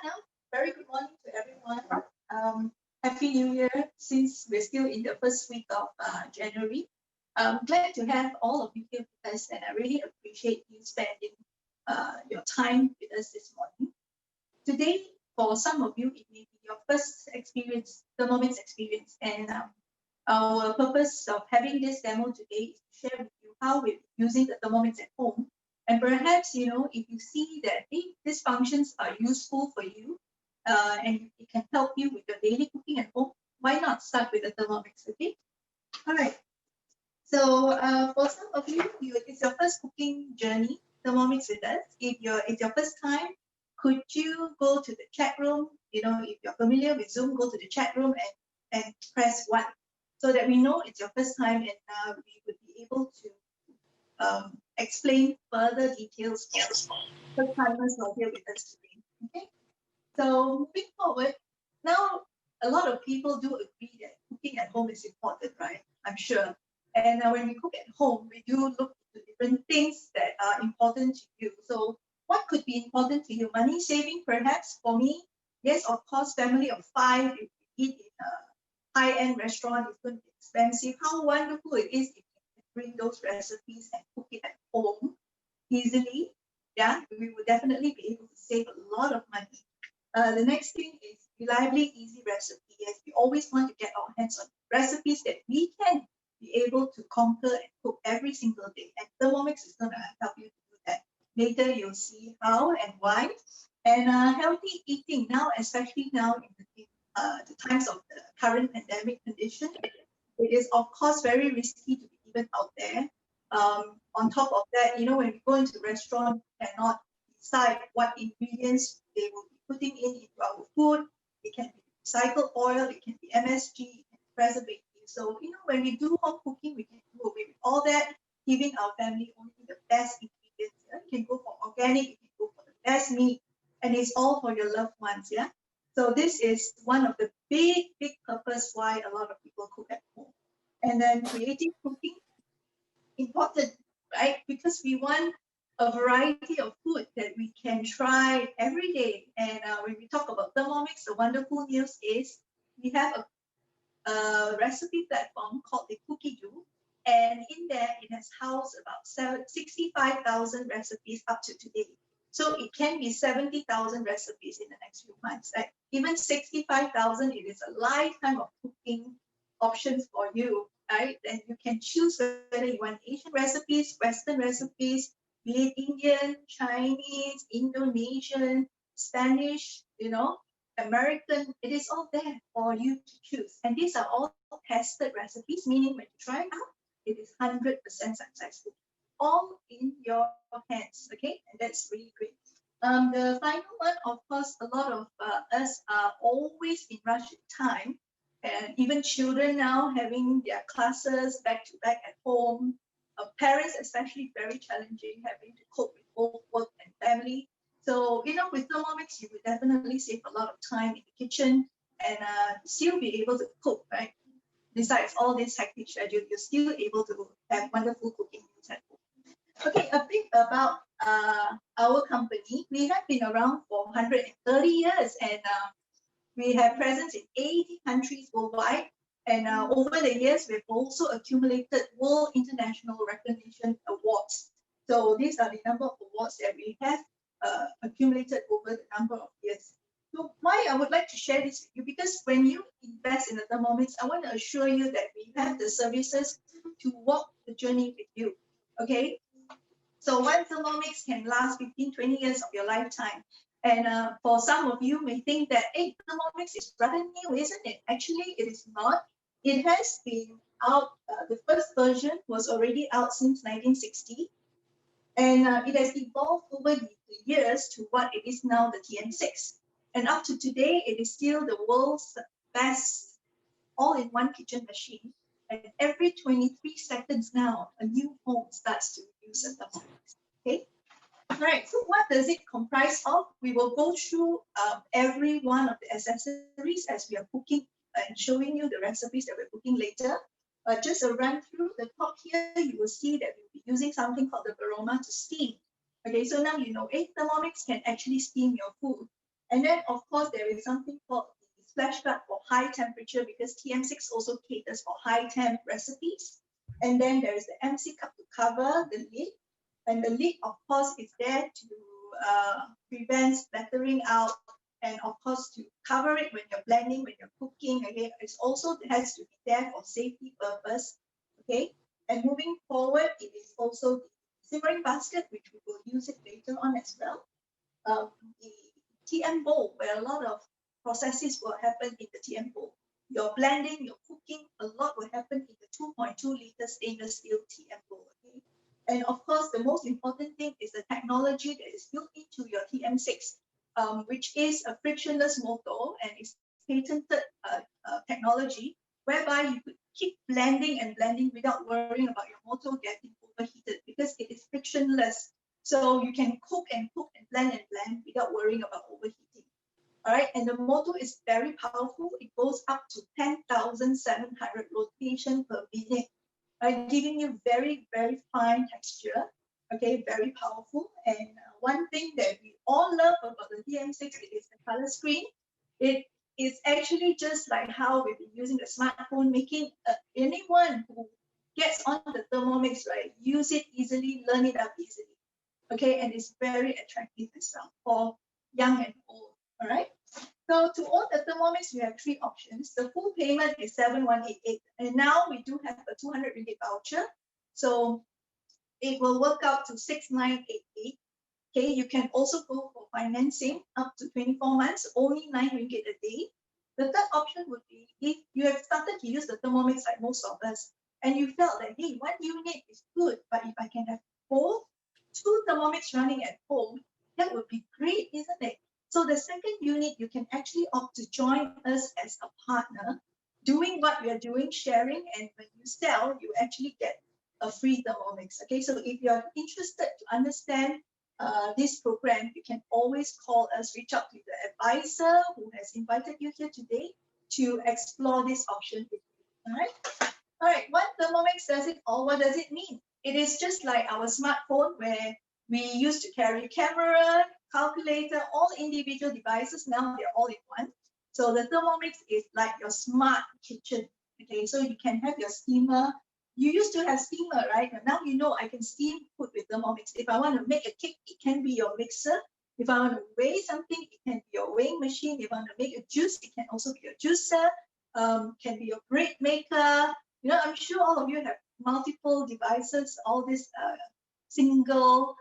now. Very good morning to everyone. Happy New Year, since we're still in the first week of January. I'm glad to have all of you here with us, and I really appreciate you spending your time with us this morning. Today, for some of you, it may be your first experience, Thermomix experience, and our purpose of having this demo today is to share with you how we're using the Thermomix at home. And perhaps, if you see that these functions are useful for you and it can help you with your daily cooking at home, why not start with the Thermomix, okay? All right. So for some of you, it's your first cooking journey, Thermomix with us. If it's your first time, could you go to the chat room? If you're familiar with Zoom, go to the chat room and press 1 so that we know it's your first time, and we would be able to explain further details for first timers who are here with us today. Okay, so moving forward, now a lot of people do agree that cooking at home is important, right? I'm sure. And when we cook at home, we do look into different things that are important to you. So what could be important to you? Money saving, perhaps. For me, yes, of course, family of 5, if we eat in a high-end restaurant, it's going to be expensive. How wonderful it is if you can bring those recipes and cook it at home easily. Yeah, we will definitely be able to save a lot of money. The next thing is reliably easy recipe. Yes, we always want to get our hands on recipes that we can be able to conquer and cook every single day. And Thermomix is going to help you to do that. Later, you'll see how and why. And healthy eating now, especially now in the times of the current pandemic condition, it is of course very risky to be even out there. On top of that, when we go into the restaurant, we cannot decide what ingredients they will be putting into our food. It can be recycled oil, it can be MSG, it can be preservative. So, when we do home cooking, we can do away with all that, giving our family only the best ingredients. Yeah? You can go for organic, you can go for the best meat, and it's all for your loved ones. Yeah. So this is one of the big purpose why a lot of people cook at home. And then creative cooking, important, right? Because we want a variety of food that we can try every day. And when we talk about Thermomix, the wonderful news is we have a recipe platform called the Cookie Do. And in there, it has housed about 65,000 recipes up to today. So it can be 70,000 recipes in the next few months. Right? Even 65,000, it is a lifetime of cooking options for you, right? And you can choose whether you want Asian recipes, Western recipes, be it Indian, Chinese, Indonesian, Spanish, American. It is all there for you to choose. And these are all tested recipes, meaning when you try it out, it is 100% successful. All in your hands, okay? And that's really great. The final one, of course, a lot of us are always in rush time, and even children now having their classes back to back at home. Parents, especially, very challenging having to cope with both work and family. So, with Thermomix, you would definitely save a lot of time in the kitchen and still be able to cook, right? Besides all this hectic schedule, you're still able to have wonderful cooking meals at home. Okay, a bit about our company. We have been around for 130 years, and we have presence in 80 countries worldwide. And over the years, we've also accumulated world international recognition awards. So these are the number of awards that we have accumulated over the number of years. So why I would like to share this with you, because when you invest in the Thermomix, I want to assure you that we have the services to walk the journey with you. Okay, so one Thermomix can last 15, 20 years of your lifetime. And for some of you may think that, hey, Thermomix is rather new, isn't it? Actually, it is not. It has been out, the first version was already out since 1960. And it has evolved over the years to what it is now, the TM6. And up to today, it is still the world's best all-in-one kitchen machine. And every 23 seconds now, a new home starts to use a Thermomix. Okay? All right, so what does it comprise of? We will go through every one of the accessories as we are cooking and showing you the recipes that we're cooking later. Just a run through the top here, you will see that we'll be using something called the Baroma to steam. Okay, so now you know, Thermomix can actually steam your food. And then, of course, there is something called the splash guard for high temperature, because TM6 also caters for high temp recipes. And then there is the MC cup to cover the lid. And the lid, of course, is there to prevent splattering out, and of course to cover it when you're blending, when you're cooking. Okay, it also has to be there for safety purpose. Okay, and moving forward, it is also the simmering basket, which we will use it later on as well. The TM bowl, where a lot of processes will happen in the TM bowl. Your blending, your cooking, a lot will happen in the 2.2 liter stainless steel TM bowl. Okay, and of course, the most important thing is the technology that is built into your TM6, which is a frictionless motor and is patented technology, whereby you could keep blending and blending without worrying about your motor getting overheated, because it is frictionless. So you can cook and blend without worrying about overheating. All right, and the motor is very powerful. It goes up to 10,700 rotation per minute, right, giving you very, very fine texture. Okay, very powerful. And one thing that we all love about the TM6 is the color screen. It is actually just like how we've been using the smartphone, making anyone who gets on the Thermomix, right, use it easily, learn it up easily. Okay, and it's very attractive as well for young and old. All right. So to own the Thermomix, we have three options. The full payment is 7,188, and now we do have a 200 ringgit voucher, so it will work out to 6,988. Okay, you can also go for financing up to 24 months, only 9 ringgit a day. The third option would be if you have started to use the Thermomix like most of us, and you felt that, hey, one unit is good, but if I can have both, 2 Thermomix running at home, that would be great, isn't it? So the second unit, you can actually opt to join us as a partner, doing what we are doing, sharing, and when you sell, you actually get a free Thermomix. Okay, so if you're interested to understand this program, you can always call us, reach out to the advisor who has invited you here today to explore this option with you. All right, what Thermomix does it all? What does it mean? It is just like our smartphone, where we used to carry camera, calculator, all individual devices. Now they're all in one. So the Thermomix is like your smart kitchen. Okay, so you can have your steamer. You used to have steamer, right? But now you know I can steam food with Thermomix. If I want to make a cake, it can be your mixer. If I want to weigh something, it can be your weighing machine. If I want to make a juice, it can also be your juicer. Can be your bread maker. You know, I'm sure all of you have multiple devices, all these single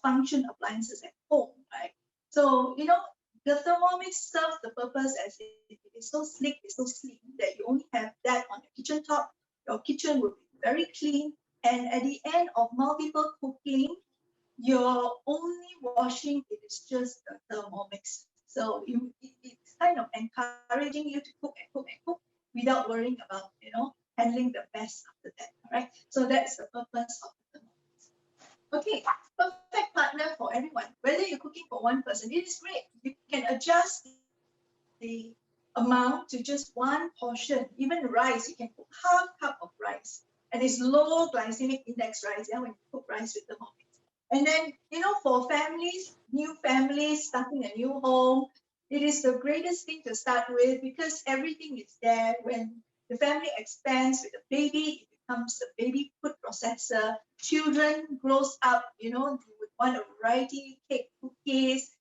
function appliances at home, right? So, you know, the Thermomix serves the purpose as it is so slick, it's so slim that you only have that on your kitchen top. Your kitchen will be very clean. And at the end of multiple cooking, you're only washing, it is just the Thermomix. So it's kind of encouraging you to cook and cook and cook without worrying about, you know, handling the mess after that. All right. So that's the purpose of the Thermomix. Okay, perfect partner for everyone. Whether you're cooking for one person, it is great. You can adjust the amount to just one portion. Even rice, you can cook half cup of rice, and it's low glycemic index rice. Yeah, when you cook rice with Thermomix. And then, you know, for families, new families starting a new home, it is the greatest thing to start with, because everything is there. When the family expands with a baby, it becomes the baby food processor. Children grows up, you know, you would want a variety, cake, cookies,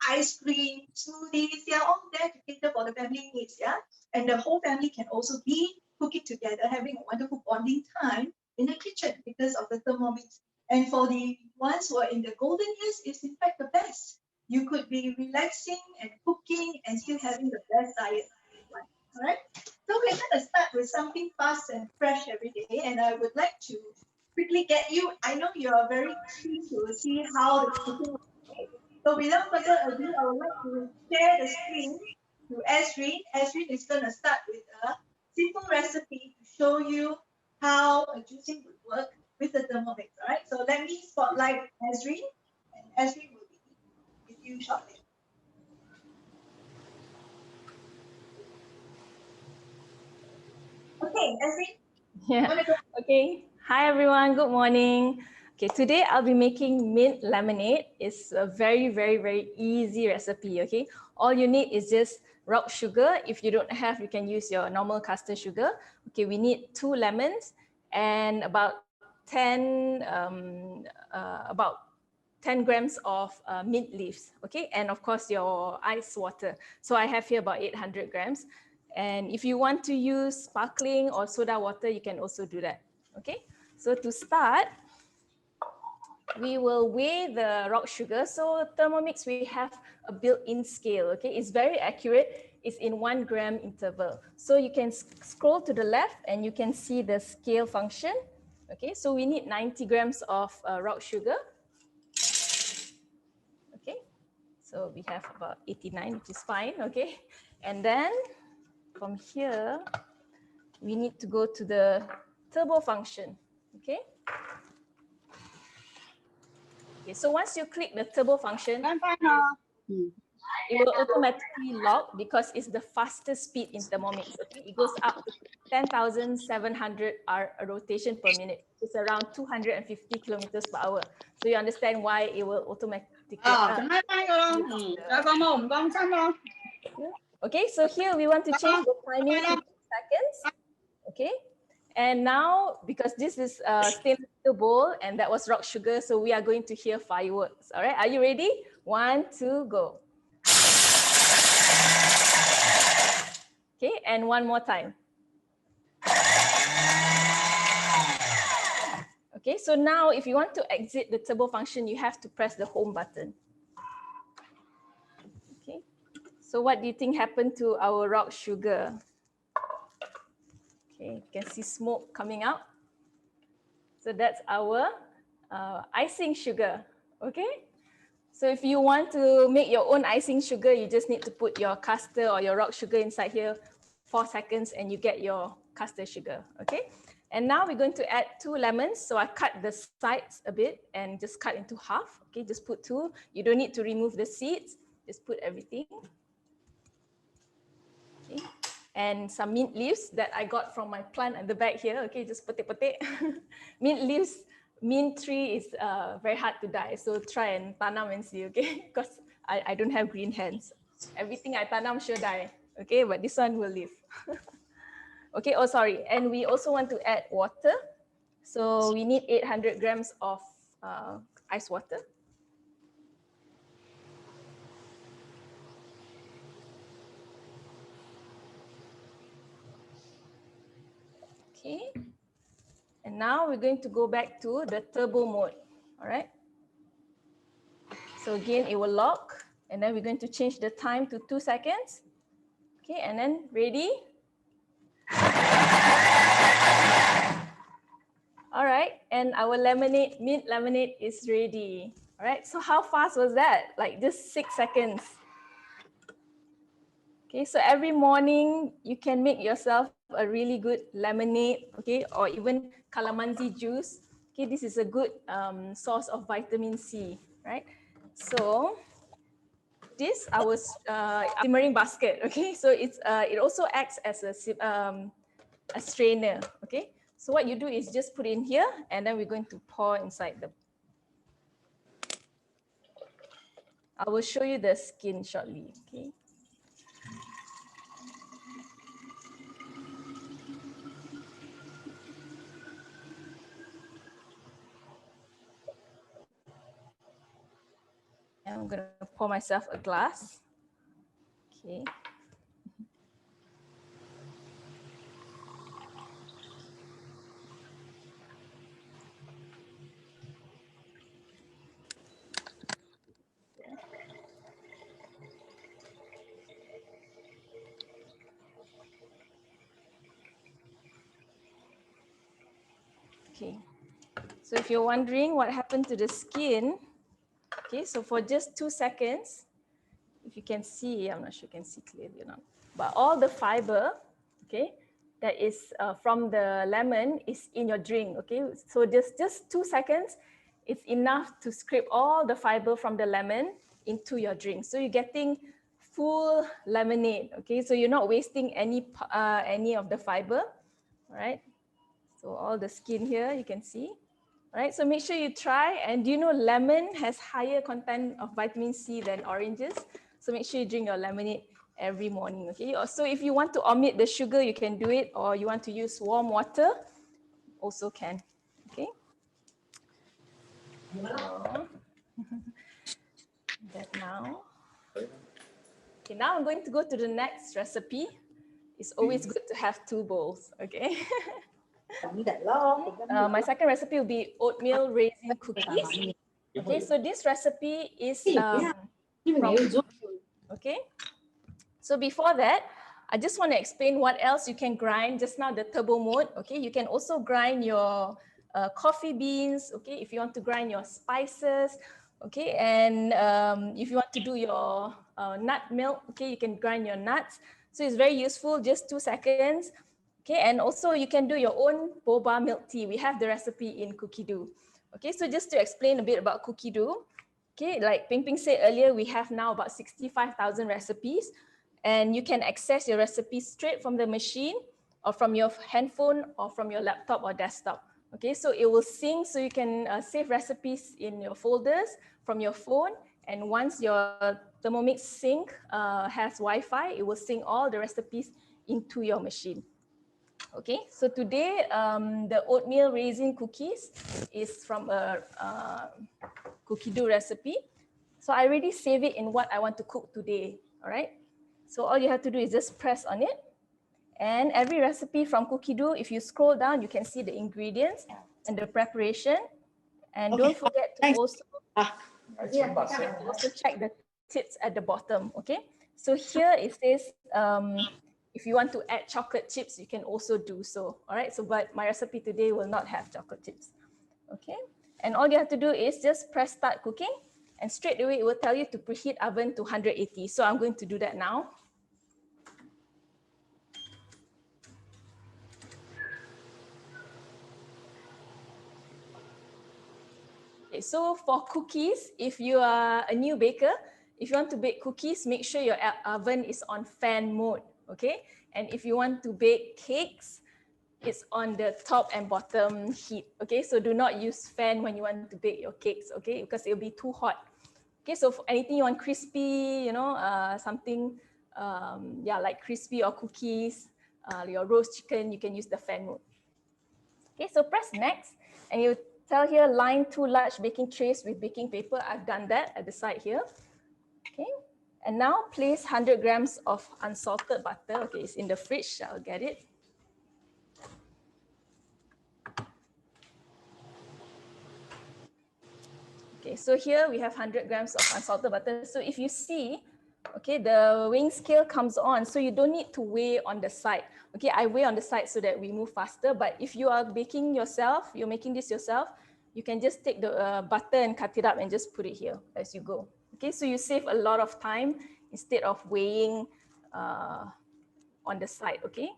ice cream, smoothies. They are all there to cater for the family needs. Yeah, and the whole family can also be cooking together, having a wonderful bonding time in the kitchen because of the Thermomix. And for the ones who are in the golden years, it's in fact the best. You could be relaxing and cooking and still having the best diet. All right. So we're going to start with something fast and fresh every day. And I would like to quickly get you. I know you are very keen to see how the cooking will be. So without further ado, I would like to share the screen to Ezrin. Ezrin is going to start with a simple recipe to show you how a juicing would work with the Thermomix. All right, so let me spotlight Ezrin, and Ezrin will be with you shortly. Okay, Ezrin. Yeah. Okay. Hi everyone. Good morning. Okay, today I'll be making mint lemonade. It's a very, very, very easy recipe, okay? All you need is just rock sugar. If you don't have, you can use your normal custard sugar. Okay, we need 2 lemons and about 10 grams of mint leaves, okay? And of course your ice water. So I have here about 800 grams. And if you want to use sparkling or soda water, you can also do that, okay? So to start, we will weigh the rock sugar. So Thermomix, we have a built-in scale, okay? It's very accurate. It's in 1 gram interval. So you can scroll to the left and you can see the scale function. Okay, so we need 90 grams of rock sugar. Okay, so we have about 89, which is fine, okay? And then from here, we need to go to the turbo function, okay? Okay, so once you click the turbo function, it will automatically lock because it's the fastest speed in Thermomix. Okay, it goes up to 10,700 rotation per minute. It's around 250 kilometers per hour. So you understand why it will automatically. Okay, so here we want to change the timing to 2 seconds. Okay, and now because this is a stainless steel bowl and that was rock sugar, so we are going to hear fireworks. All right, are you ready? 1, 2, go. Okay, and one more time. Okay, so now if you want to exit the turbo function, you have to press the home button. Okay, so what do you think happened to our rock sugar? Okay, you can see smoke coming out. So that's our icing sugar, okay? So if you want to make your own icing sugar, you just need to put your custard or your rock sugar inside here, 4 seconds, and you get your custard sugar, okay? And now we're going to add 2 lemons. So I cut the sides a bit and just cut into half, okay? Just put 2. You don't need to remove the seeds, just put everything. Okay. And some mint leaves that I got from my plant at the back here, okay? Just petik-petik. Mint leaves. Mint tree is very hard to die, so try and tanam and see, okay? Because I don't have green hands. Everything I tanam should die, okay? But this one will live. Okay, oh sorry. And we also want to add water. So we need 800 grams of ice water. Okay. And now we're going to go back to the turbo mode, all right? So again, it will lock, and then we're going to change the time to 2 seconds. Okay, and then ready? All right, and our lemonade, mint lemonade is ready. All right, so how fast was that? Like just 6 seconds. Okay, so every morning you can make yourself a really good lemonade, okay, or even calamansi juice. Okay, this is a good source of vitamin C, right? So this our simmering basket, okay, so it's it also acts as a strainer, okay. So what you do is just put in here, and then we're going to pour inside the. I will show you the skin shortly, okay. And I'm gonna pour myself a glass, okay. Okay, so if you're wondering what happened to the skin, okay, so for just 2 seconds, if you can see, I'm not sure you can see clearly or not, but all the fiber, okay, that is from the lemon is in your drink, okay? So just 2 seconds, it's enough to scrape all the fiber from the lemon into your drink. So you're getting full lemonade, okay? So you're not wasting any of the fiber, all right? So all the skin here, you can see, All right, so make sure you try. And do you know lemon has higher content of vitamin C than oranges? So make sure you drink your lemonade every morning, okay? So if you want to omit the sugar, you can do it, or you want to use warm water, also can, okay? So, that now. Okay, now I'm going to go to the next recipe. It's always good to have two bowls, okay? My second recipe will be oatmeal raisin cookies. Okay, so this recipe is from okay. So before that, I just want to explain what else you can grind. Just now the turbo mode, okay? You can also grind your coffee beans, okay? If you want to grind your spices, okay? And if you want to do your nut milk, okay? You can grind your nuts. So it's very useful, just 2 seconds. Okay, and also you can do your own boba milk tea. We have the recipe in Cookie Do. Okay, so just to explain a bit about Cookie Do, okay, like Ping Ping said earlier, we have now about 65,000 recipes, and you can access your recipes straight from the machine or from your handphone or from your laptop or desktop. Okay, so it will sync, so you can save recipes in your folders from your phone, and once your Thermomix sync has Wi-Fi, it will sync all the recipes into your machine. Okay, so today the oatmeal raisin cookies is from a cookie dough recipe. So I already save it in what I want to cook today. All right. So all you have to do is just press on it. And every recipe from Cookie Dough, if you scroll down, you can see the ingredients and the preparation. And don't forget to also check the tips at the bottom. Okay. So here it says if you want to add chocolate chips, you can also do so. All right. So, but my recipe today will not have chocolate chips. Okay. And all you have to do is just press start cooking, and straight away it will tell you to preheat oven to 180. So I'm going to do that now. Okay, so for cookies, if you are a new baker, if you want to bake cookies, make sure your oven is on fan mode, okay? And if you want to bake cakes, it's on the top and bottom heat, okay? So do not use fan when you want to bake your cakes, okay? Because it'll be too hot. Okay, so for anything you want crispy, you know, something, yeah, like crispy or cookies, your roast chicken, you can use the fan mode. Okay, so press next, and you tell here line 2 large baking trays with baking paper. I've done that at the side here. Okay, and now place 100 grams of unsalted butter. Okay, it's in the fridge. I'll get it. Okay, so here we have 100 grams of unsalted butter. So if you see, okay, the weighing scale comes on, so you don't need to weigh on the side. Okay, I weigh on the side so that we move faster. But if you are baking yourself, you're making this yourself, you can just take the butter and cut it up and just put it here as you go. Okay, so you save a lot of time instead of weighing on the side. Okay,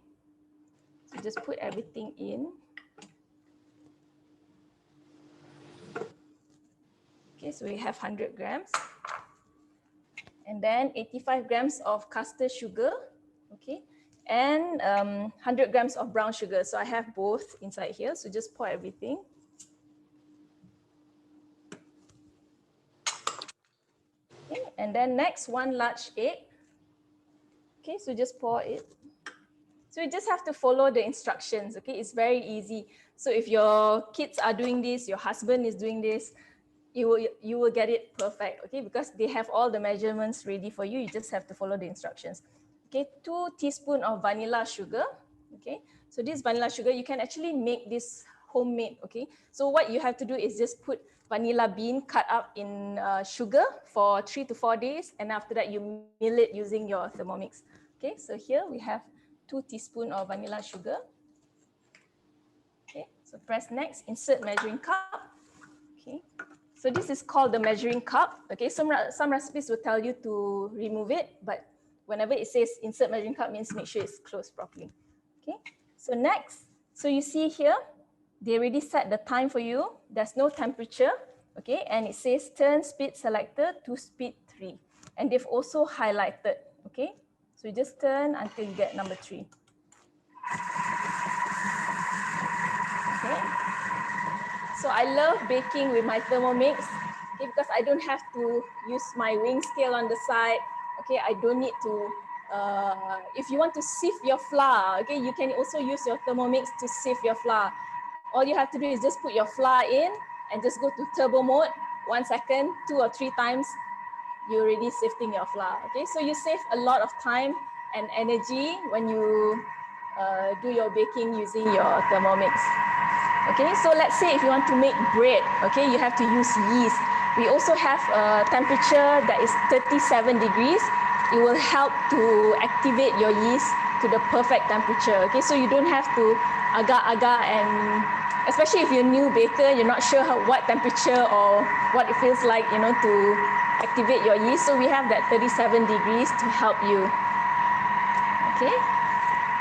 so just put everything in. Okay, so we have 100 grams. And then 85 grams of custard sugar, okay? And 100 grams of brown sugar. So I have both inside here. So just pour everything. Okay, and then next, 1 large egg. Okay, so just pour it. So you just have to follow the instructions, okay? It's very easy. So if your kids are doing this, your husband is doing this, you will get it perfect, okay? Because they have all the measurements ready for you. You just have to follow the instructions. Okay, 2 teaspoons of vanilla sugar, okay? So this vanilla sugar, you can actually make this homemade, okay? So what you have to do is just put vanilla bean cut up in sugar for 3 to 4 days, and after that you mill it using your Thermomix. Okay, so here we have 2 teaspoons of vanilla sugar. Okay, so press next, insert measuring cup. Okay, so this is called the measuring cup. Okay, some recipes will tell you to remove it, but whenever it says insert measuring cup means make sure it's closed properly. Okay, so next, so you see here, they already set the time for you. There's no temperature, okay, and it says turn speed selector to speed 3. And they've also highlighted, okay? So you just turn until you get number 3. Okay. So I love baking with my Thermomix, okay, because I don't have to use my weighing scale on the side. Okay, I don't need to, if you want to sieve your flour, okay, you can also use your Thermomix to sieve your flour. All you have to do is just put your flour in and just go to turbo mode, 1 second, 2 or 3 times, you're already sifting your flour. Okay, so you save a lot of time and energy when you do your baking using your Thermomix. Okay, so let's say if you want to make bread, okay, you have to use yeast. We also have a temperature that is 37 degrees. It will help to activate your yeast to the perfect temperature. Okay, so you don't have to agar-agar, and especially if you're a new baker, you're not sure what temperature or what it feels like, you know, to activate your yeast. So we have that 37 degrees to help you. Okay.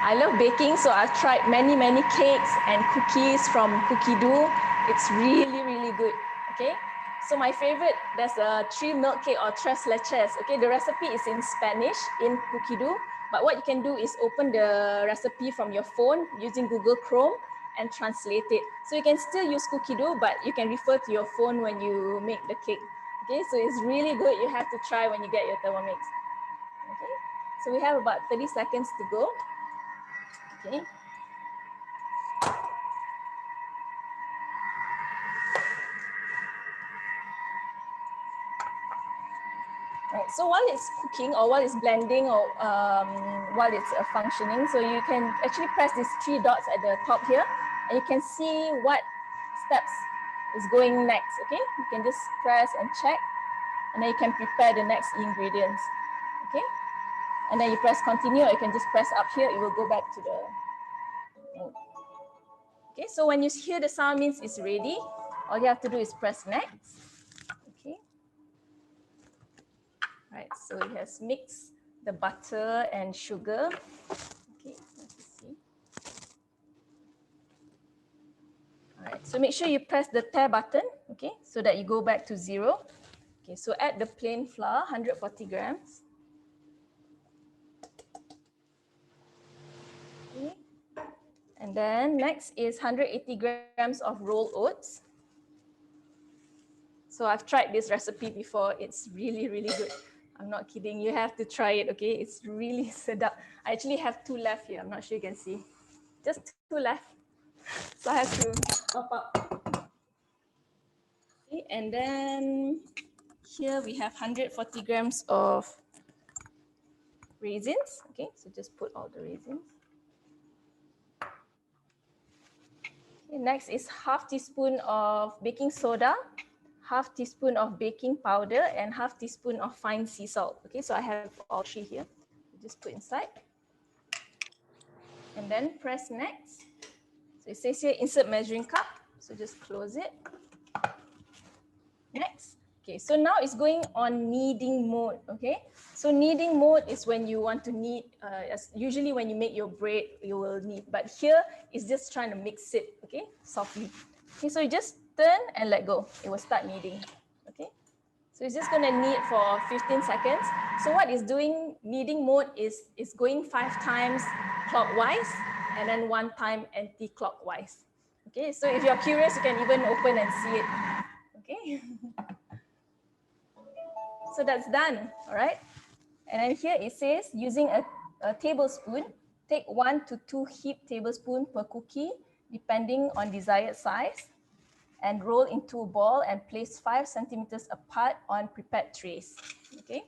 I love baking, so I've tried many cakes and cookies from cookie dough. It's really good. Okay, so my favorite, there's a 3 milk cake or tres leches. Okay, the recipe is in Spanish in cookie dough, but what you can do is open the recipe from your phone using Google Chrome and translate it. So you can still use cookie dough, but you can refer to your phone when you make the cake. Okay, so it's really good. You have to try when you get your Thermomix. Okay, so we have about 30 seconds to go. Okay. Right. So while it's cooking or while it's blending or while it's functioning, so you can actually press these 3 dots at the top here and you can see what steps is going next. Okay, you can just press and check and then you can prepare the next ingredients. Okay, and then you press continue, or you can just press up here, it will go back to the mode. Okay, so when you hear the sound means it's ready, all you have to do is press next. Okay. Right, so it has mixed the butter and sugar. Okay, let's see. All right, so make sure you press the tare button, okay, so that you go back to 0. Okay, so add the plain flour, 140 grams. Okay. And then next is 180 grams of rolled oats. So I've tried this recipe before. It's really good. I'm not kidding. You have to try it, okay? It's really sedap. I actually have 2 left here. I'm not sure you can see. Just 2 left. So I have to top up. Okay, and then here we have 140 grams of raisins. Okay, so just put all the raisins. Okay, next is half teaspoon of baking soda, half teaspoon of baking powder, and half teaspoon of fine sea salt. Okay, so I have all 3 here. Just put inside. And then press next. So it says here insert measuring cup. So just close it. Next. Okay, so now it's going on kneading mode. Okay, so kneading mode is when you want to knead. Usually when you make your bread, you will knead, but here it's just trying to mix it. Okay, softly. Okay, so you just turn and let go. It will start kneading. Okay, so it's just going to knead for 15 seconds. So what it's doing, kneading mode is going 5 times clockwise and then 1 time anti-clockwise. Okay, so if you're curious, you can even open and see it. Okay. So that's done, all right? And then here it says using a tablespoon, take 1 to 2 heaped tablespoons per cookie, depending on desired size, and roll into a ball and place 5 centimeters apart on prepared trays, okay?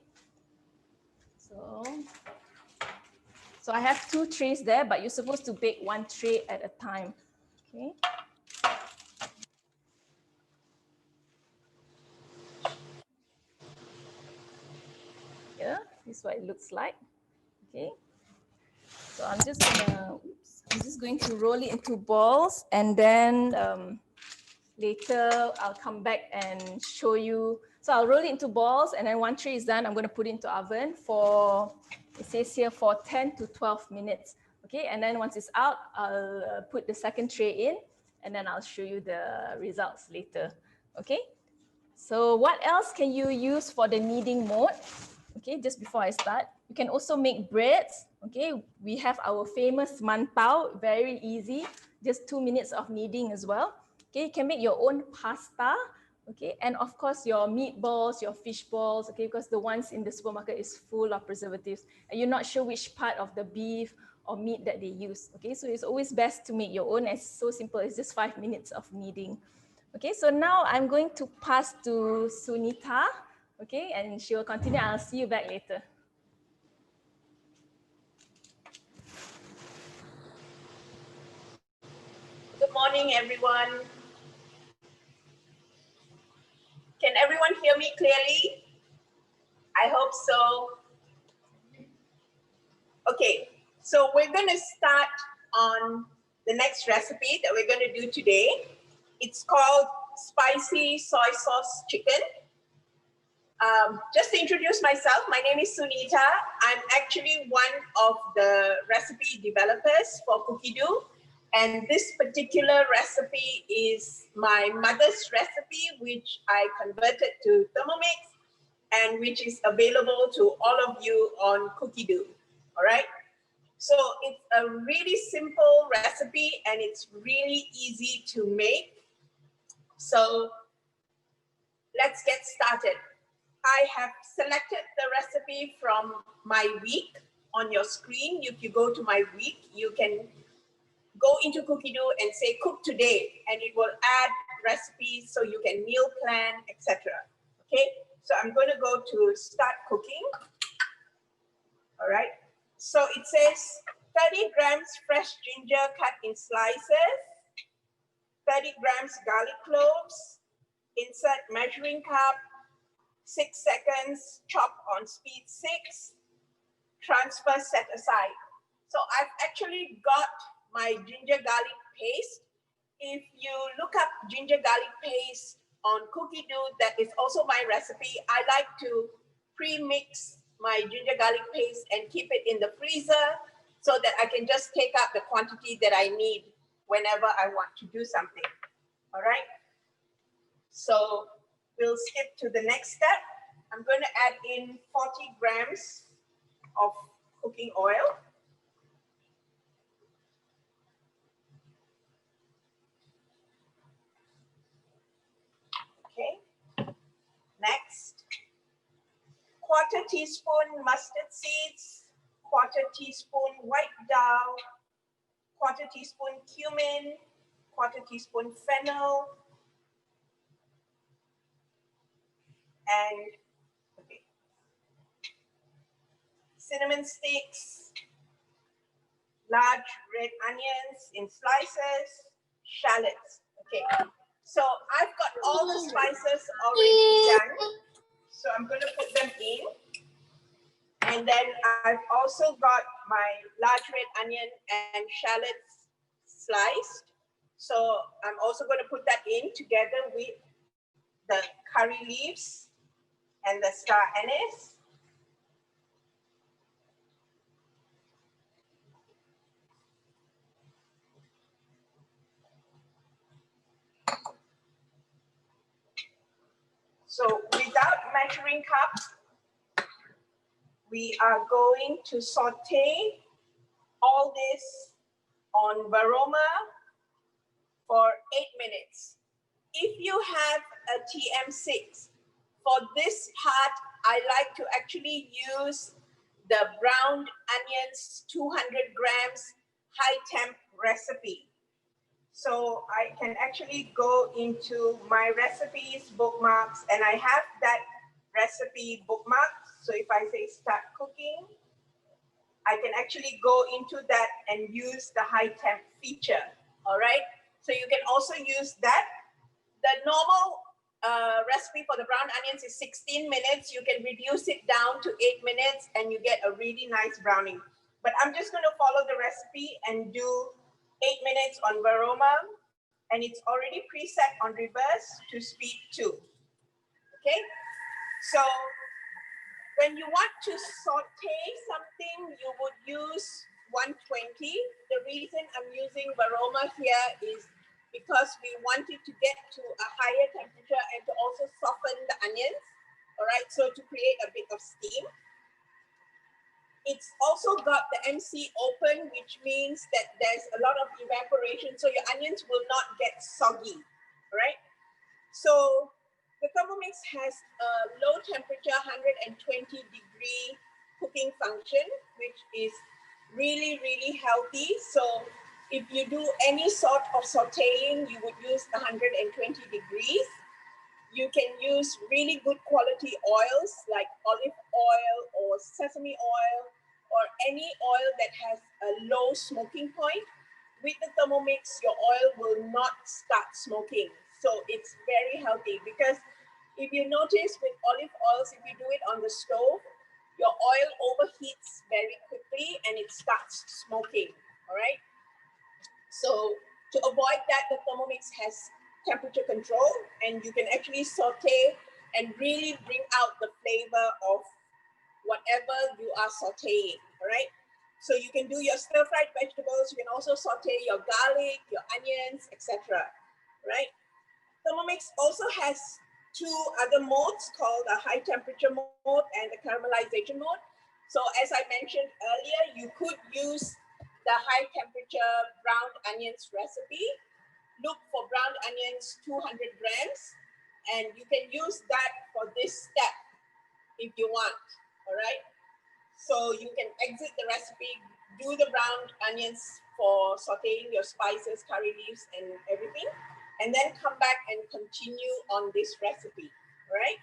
So I have 2 trays there, but you're supposed to bake 1 tray at a time, okay? Yeah, this is what it looks like, okay? So I'm just going to roll it into balls, and then later I'll come back and show you. So I'll roll it into balls, and then 1 tray is done. I'm going to put it into oven for, it says here, for 10 to 12 minutes. Okay, and then once it's out, I'll put the 2nd tray in, and then I'll show you the results later. Okay, so what else can you use for the kneading mode? Okay, just before I start, you can also make breads. Okay, we have our famous mantau, very easy, just 2 minutes of kneading as well. Okay, you can make your own pasta. Okay, and of course your meatballs, your fish balls, okay, because the ones in the supermarket is full of preservatives and you're not sure which part of the beef or meat that they use. Okay, so it's always best to make your own. It's so simple, it's just 5 minutes of kneading. Okay, so now I'm going to pass to Sunita, okay, and she will continue. I'll see you back later. Good morning, everyone. Can everyone hear me clearly? I hope so. Okay, so we're going to start on the next recipe that we're going to do today. It's called spicy soy sauce chicken. Just to introduce myself, my name is Sunita. I'm actually one of the recipe developers for Cookie Dough. And this particular recipe is my mother's recipe, which I converted to Thermomix and which is available to all of you on Cookie Dough. All right. So it's a really simple recipe and it's really easy to make. So let's get started. I have selected the recipe from my week on your screen. If you go to my week, you can go into Cookie Dough and say cook today, and it will add recipes so you can meal plan, etc. Okay, so I'm going to go to start cooking. All right, so it says 30 grams fresh ginger cut in slices, 30 grams garlic cloves, insert measuring cup, 6 seconds, chop on speed 6, transfer, set aside. So I've actually got my ginger garlic paste. If you look up ginger garlic paste on Cookie Dough, that is also my recipe. I like to pre-mix my ginger garlic paste and keep it in the freezer so that I can just take out the quantity that I need whenever I want to do something. All right. So we'll skip to the next step. I'm going to add in 40 grams of cooking oil. Okay. Next, 1/4 teaspoon mustard seeds, 1/4 teaspoon white dal, 1/4 teaspoon cumin, 1/4 teaspoon fennel, and cinnamon sticks, large red onions in slices, shallots. Okay, so I've got all the spices already done. So I'm going to put them in. And then I've also got my large red onion and shallots sliced. So I'm also going to put that in together with the curry leaves and the star anise. So without measuring cup, we are going to saute all this on varoma for 8 minutes. If you have a TM6, for this part, I like to actually use the browned onions 200 grams high temp recipe. So I can actually go into my recipes bookmarks and I have that recipe bookmarked. So if I say start cooking, I can actually go into that and use the high temp feature. All right. So you can also use that. The normal recipe for the brown onions is 16 minutes. You can reduce it down to 8 minutes and you get a really nice browning. But I'm just going to follow the recipe and do 8 minutes on varoma, and it's already preset on reverse to speed 2. Okay, so when you want to saute something, you would use 120. The reason I'm using varoma here is because we want it to get to a higher temperature and to also soften the onions. All right, so to create a bit of steam. It's also got the MC open, which means that there's a lot of evaporation, so your onions will not get soggy. right? So the Thermomix has a low temperature 120-degree cooking function, which is really, really healthy. So if you do any sort of sauteing, you would use 120 degrees. You can use really good quality oils like olive oil or sesame oil or any oil that has a low smoking point. With the Thermomix, your oil will not start smoking. So it's very healthy, because if you notice with olive oils, if you do it on the stove, your oil overheats very quickly and it starts smoking, all right? So to avoid that, the Thermomix has temperature control, and you can actually saute and really bring out the flavor of whatever you are sauteing, all right? So you can do your stir-fried vegetables, you can also saute your garlic, your onions, etc., right? Thermomix also has two other modes called the high temperature mode and the caramelization mode. So as I mentioned earlier, you could use the high temperature browned onions recipe. Look for browned onions, 200 grams, and you can use that for this step if you want, all right? So you can exit the recipe, do the browned onions for sauteing your spices, curry leaves, and everything, and then come back and continue on this recipe, right?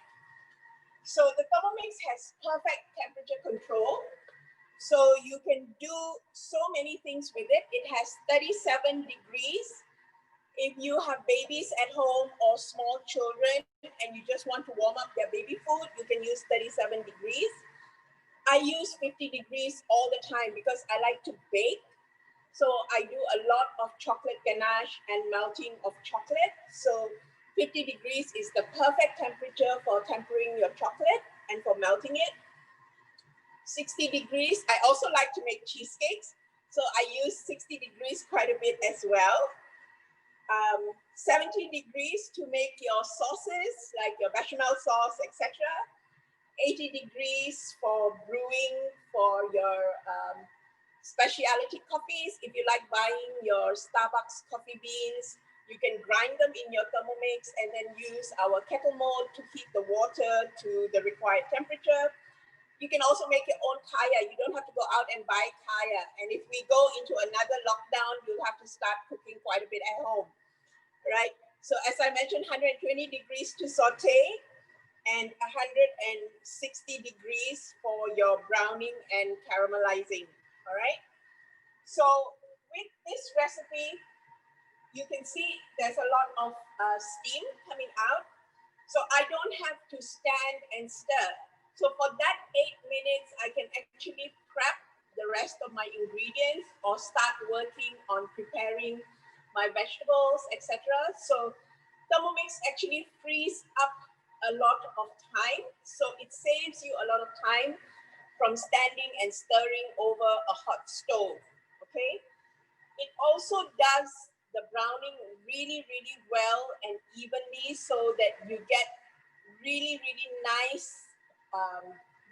So the Thermomix has perfect temperature control. So you can do so many things with it. It has 37 degrees. If you have babies at home or small children and you just want to warm up their baby food, you can use 37 degrees. I use 50 degrees all the time because I like to bake. So I do a lot of chocolate ganache and melting of chocolate. So 50 degrees is the perfect temperature for tempering your chocolate and for melting it. 60 degrees, I also like to make cheesecakes. So I use 60 degrees quite a bit as well. 70 degrees to make your sauces, like your bechamel sauce, etc. 80 degrees for brewing for your specialty coffees. If you like buying your Starbucks coffee beans, you can grind them in your Thermomix and then use our kettle mode to heat the water to the required temperature. You can also make your own kaya. You don't have to go out and buy kaya. And if we go into another lockdown, you'll have to start cooking quite a bit at home, right? So as I mentioned, 120 degrees to saute and 160 degrees for your browning and caramelizing, all right? So with this recipe, you can see there's a lot of steam coming out. So I don't have to stand and stir. So for that 8 minutes, I can actually prep the rest of my ingredients or start working on preparing my vegetables, etc. So Thermomix actually frees up a lot of time. So it saves you a lot of time from standing and stirring over a hot stove, okay? It also does the browning really, really well and evenly so that you get really, really nice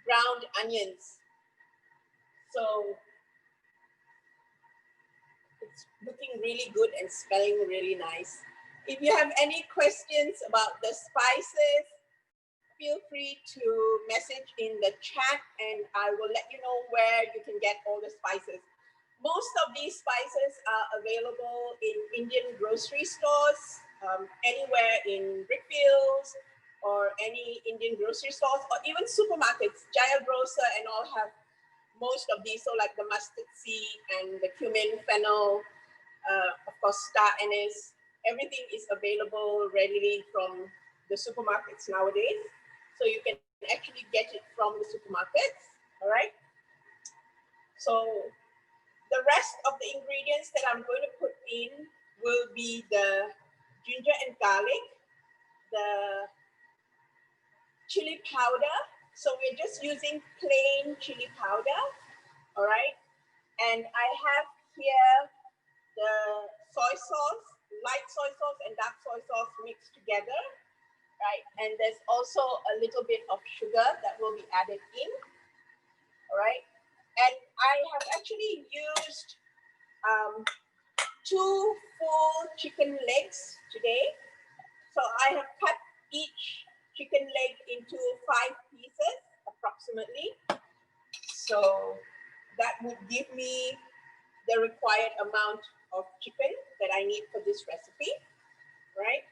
browned onions. So it's looking really good and smelling really nice. If you have any questions about the spices, feel free to message in the chat and I will let you know where you can get all the spices. Most of these spices are available in Indian grocery stores, anywhere in Brickfields or any Indian grocery stores or even supermarkets. Jaya Grocer and all have most of these, so like the mustard seed and the cumin, fennel, of course, star anise, everything is available readily from the supermarkets nowadays. So you can actually get it from the supermarkets, all right? So the rest of the ingredients that I'm going to put in will be the ginger and garlic, the chili powder. So we're just using plain chili powder, all right? And I have here the soy sauce, light soy sauce and dark soy sauce mixed together, right? And there's also a little bit of sugar that will be added in, all right? And I have actually used 2 full chicken legs today. So I have cut each chicken leg into 5 pieces approximately. So that would give me the required amount of chicken that I need for this recipe, right?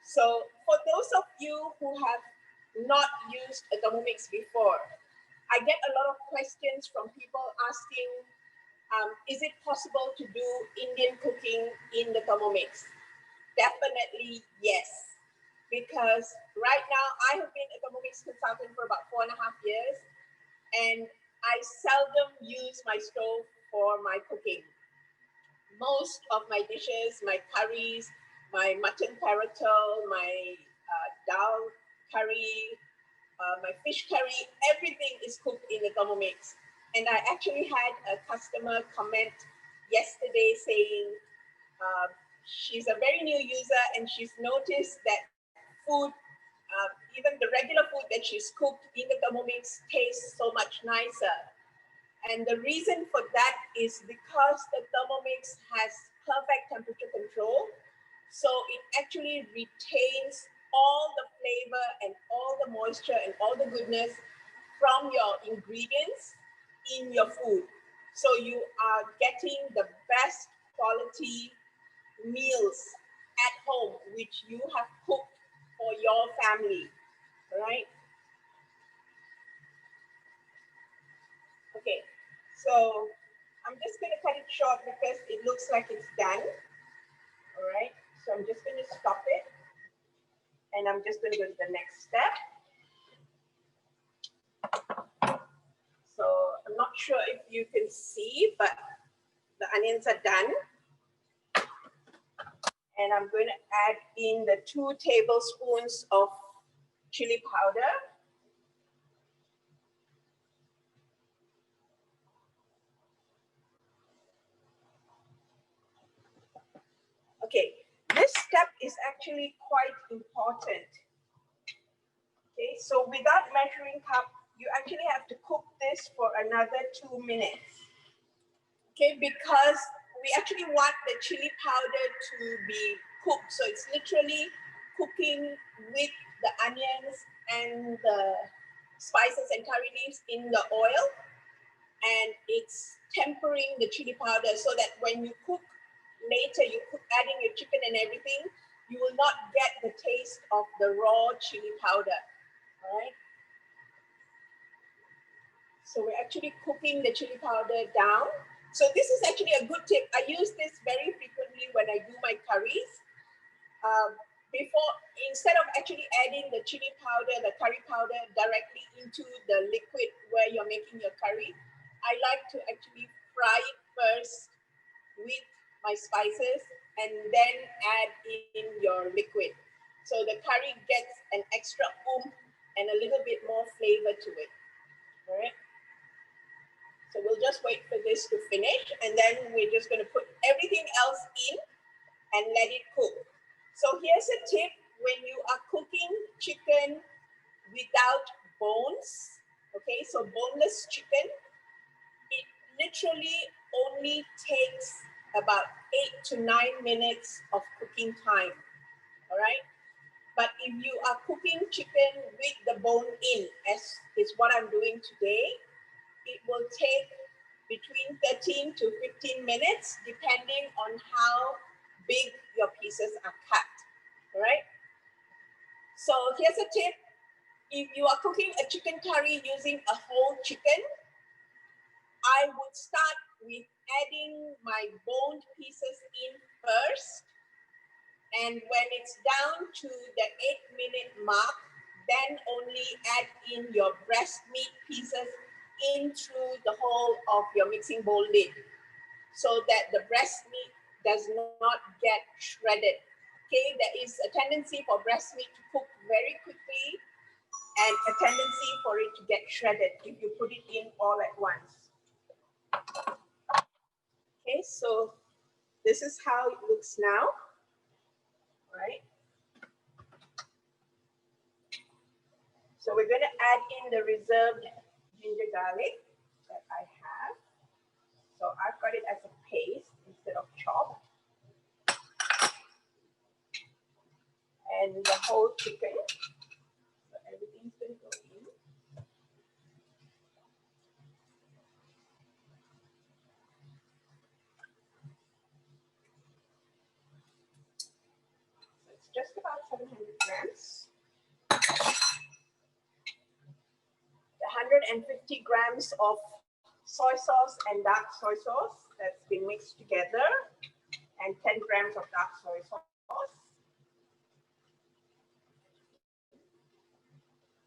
So for those of you who have not used a Thermomix before, I get a lot of questions from people asking, is it possible to do Indian cooking in the Thermomix? Definitely yes, because right now I have been a Thermomix consultant for about 4.5 years, and I seldom use my stove for my cooking. Most of my dishes, my curries, my mutton paratal, my dal curry, my fish curry, everything is cooked in the Thermomix. And I actually had a customer comment yesterday saying she's a very new user and she's noticed that food, even the regular food that she's cooked in the Thermomix tastes so much nicer. And the reason for that is because the Thermomix has perfect temperature control. So it actually retains all the flavor and all the moisture and all the goodness from your ingredients in your food. So you are getting the best quality meals at home, which you have cooked for your family, right? Okay, so I'm just going to cut it short because it looks like it's done. All right, so I'm just going to stop it and I'm just going to go to the next step. So I'm not sure if you can see, but the onions are done. And I'm going to add in the 2 tablespoons of chili powder. Okay, this step is actually quite important. Okay, so without measuring cup, you actually have to cook this for another 2 minutes. Okay, because we actually want the chili powder to be cooked. So it's literally cooking with the onions and the spices and curry leaves in the oil. And it's tempering the chili powder so that when you cook later, you cook adding your chicken and everything, you will not get the taste of the raw chili powder. All right. So we're actually cooking the chili powder down. So this is actually a good tip. I use this very frequently when I do my curries. Instead of actually adding the chili powder, the curry powder directly into the liquid where you're making your curry, I like to actually fry it first with my spices and then add in your liquid. So the curry gets an extra oomph and a little bit more flavor to it. All right. So we'll just wait for this to finish and then we're just going to put everything else in and let it cook. So here's a tip: when you are cooking chicken without bones, okay, so boneless chicken, it literally only takes about 8 to 9 minutes of cooking time, all right? But if you are cooking chicken with the bone in, as is what I'm doing today, it will take between 13 to 15 minutes, depending on how big your pieces are cut, all right? So here's a tip. If you are cooking a chicken curry using a whole chicken, I would start with adding my boned pieces in first. And when it's down to the 8-minute mark, then only add in your breast meat pieces in through the hole of your mixing bowl lid, so that the breast meat does not get shredded. Okay, there is a tendency for breast meat to cook very quickly and a tendency for it to get shredded if you put it in all at once. Okay, so this is how it looks now, right? So we're going to add in the reserved ginger garlic that I have. So I've got it as a paste instead of chopped. whole chicken. So everything's going to go in. So it's just about 700 grams. 150 grams of soy sauce and dark soy sauce that's been mixed together, and 10 grams of dark soy sauce.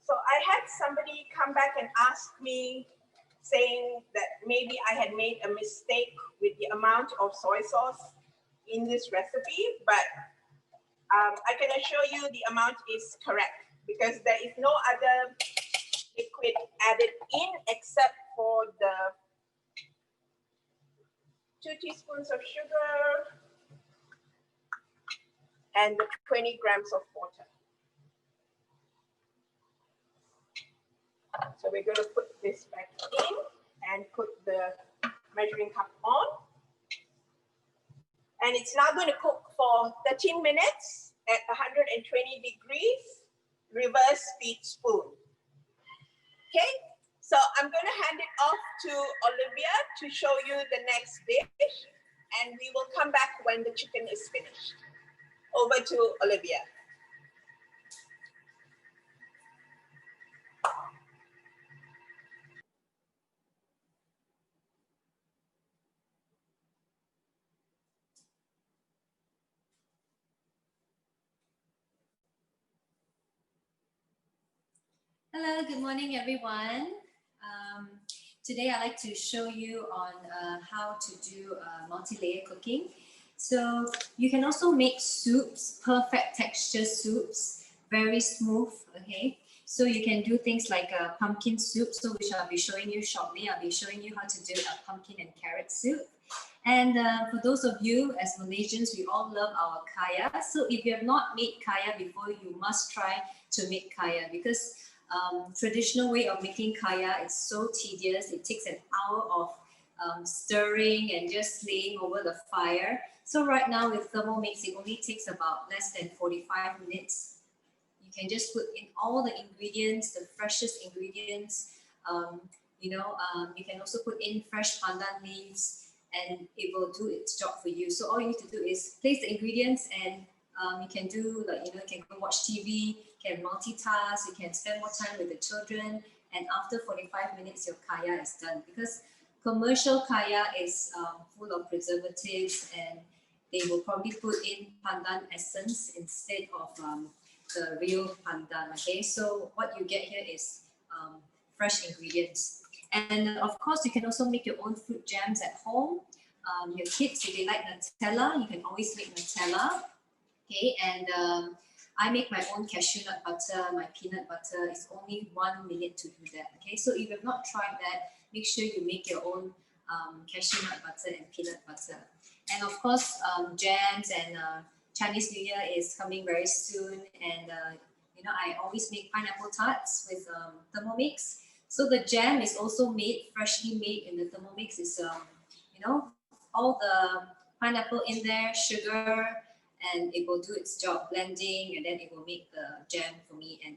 So I had somebody come back and ask me, saying that maybe I had made a mistake with the amount of soy sauce in this recipe, but I can assure you the amount is correct, because there is no other liquid added in except for the 2 teaspoons of sugar and the 20 grams of water. So we're going to put this back in and put the measuring cup on. And it's now going to cook for 13 minutes at 120 degrees, reverse speed spoon. Okay, so I'm going to hand it off to Olivia to show you the next dish, and we will come back when the chicken is finished. Over to Olivia. Hello, good morning, everyone. Today I'd like to show you on how to do multi-layer cooking. So you can also make soups, perfect texture soups, very smooth, okay? So you can do things like a pumpkin soup, so which I'll be showing you shortly. I'll be showing you how to do a pumpkin and carrot soup. And for those of you as Malaysians, we all love our kaya. So if you have not made kaya before, you must try to make kaya, because traditional way of making kaya is so tedious. It takes an hour of stirring and just laying over the fire. So right now with Thermomix, it only takes about less than 45 minutes. You can just put in all the ingredients, the freshest ingredients. You can also put in fresh pandan leaves, and it will do its job for you. So all you need to do is place the ingredients, and you can do you can go watch TV, you can multitask, you can spend more time with the children, and after 45 minutes, your kaya is done. Because commercial kaya is full of preservatives, and they will probably put in pandan essence instead of the real pandan. Okay, so what you get here is fresh ingredients. And of course, you can also make your own fruit jams at home. Your kids, if they like Nutella, you can always make Nutella. Okay, and I make my own cashew nut butter, my peanut butter. It's only 1 minute to do that. Okay, so if you have not tried that, make sure you make your own cashew nut butter and peanut butter. And of course, jams and Chinese New Year is coming very soon. And I always make pineapple tarts with Thermomix. So the jam is also freshly made in the Thermomix. It's all the pineapple in there, sugar, and it will do its job blending, and then it will make the jam for me. And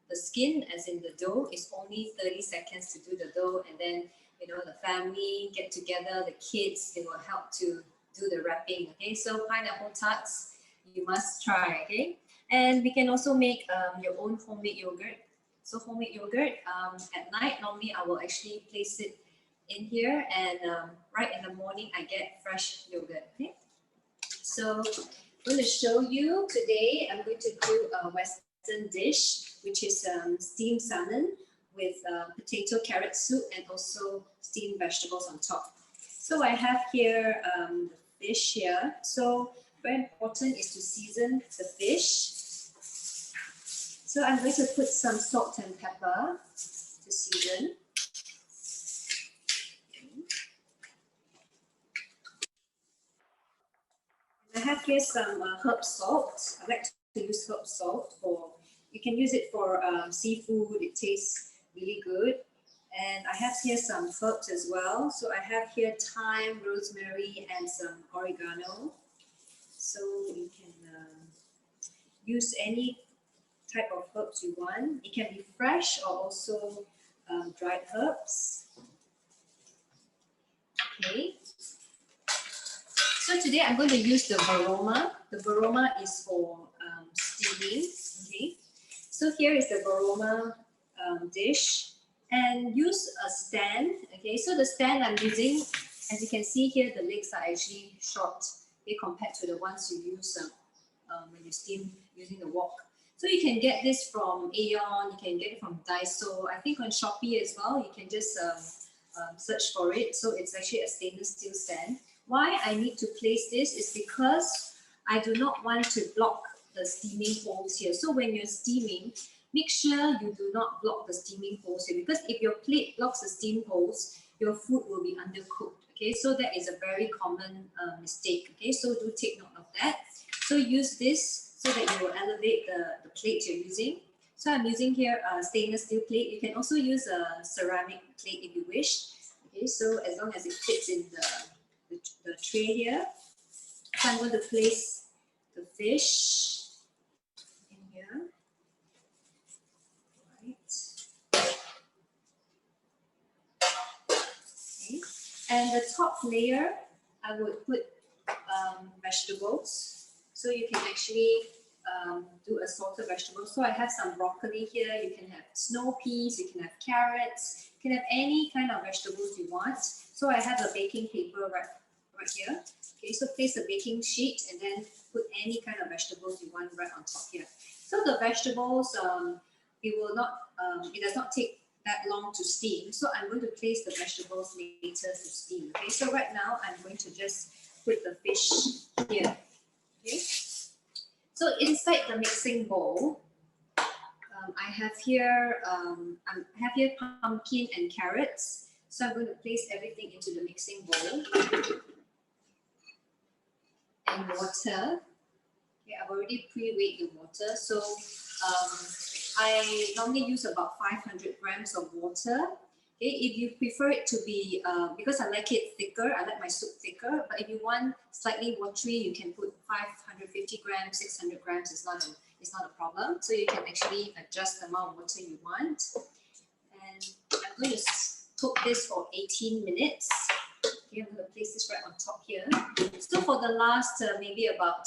the skin, as in the dough, is only 30 seconds to do the dough, and then the family get together, the kids, they will help to do the wrapping. Okay, so pineapple tarts, you must try. Okay, and we can also make your own homemade yogurt. So homemade yogurt, at night, normally I will actually place it in here, and right in the morning I get fresh yogurt. Okay, so I'm going to show you today. I'm going to do a Western dish, which is steamed salmon with potato carrot soup and also steamed vegetables on top. So I have here the fish here. So very important is to season the fish. So I'm going to put some salt and pepper to season. I have here some herb salt. I like to use herb salt you can use it for seafood. It tastes really good. And I have here some herbs as well. So I have here thyme, rosemary, and some oregano. So you can use any type of herbs you want. It can be fresh or also dried herbs. Okay. So today I'm going to use the Varoma. The Varoma is for steaming. Okay. So here is the Varoma dish, and use a stand. Okay. So the stand I'm using, as you can see here, the legs are actually short, okay, compared to the ones you use when you steam using the wok. So you can get this from Aeon, you can get it from Daiso. I think on Shopee as well, you can just search for it. So it's actually a stainless steel stand. Why I need to place this is because I do not want to block the steaming holes here. So when you're steaming, make sure you do not block the steaming holes here, because if your plate blocks the steam holes, your food will be undercooked. Okay, so that is a very common mistake. Okay, so do take note of that. So use this so that you will elevate the plate you're using. So I'm using here a stainless steel plate. You can also use a ceramic plate if you wish. Okay, so as long as it fits in the tray here. So I'm going to place the fish in here. Right. Okay. And the top layer, I would put vegetables. So you can actually do assorted vegetables. So I have some broccoli here. You can have snow peas. You can have carrots. You can have any kind of vegetables you want. So I have a baking paper right here. Okay, so place the baking sheet and then put any kind of vegetables you want right on top here. So the vegetables, it does not take that long to steam. So I'm going to place the vegetables later to steam. Okay, so right now I'm going to just put the fish here. Okay, so inside the mixing bowl, I have here pumpkin and carrots. So I'm going to place everything into the mixing bowl. And water. Okay, I've already pre-weighed the water. So I normally use about 500 grams of water. Okay, if you prefer it to be, because I like it thicker, I like my soup thicker, but if you want slightly watery, you can put 550 grams, 600 grams, it's not a problem. So you can actually adjust the amount of water you want. And I'm going to cook this for 18 minutes. Okay, I'm going to place this right on top here. So for the last maybe about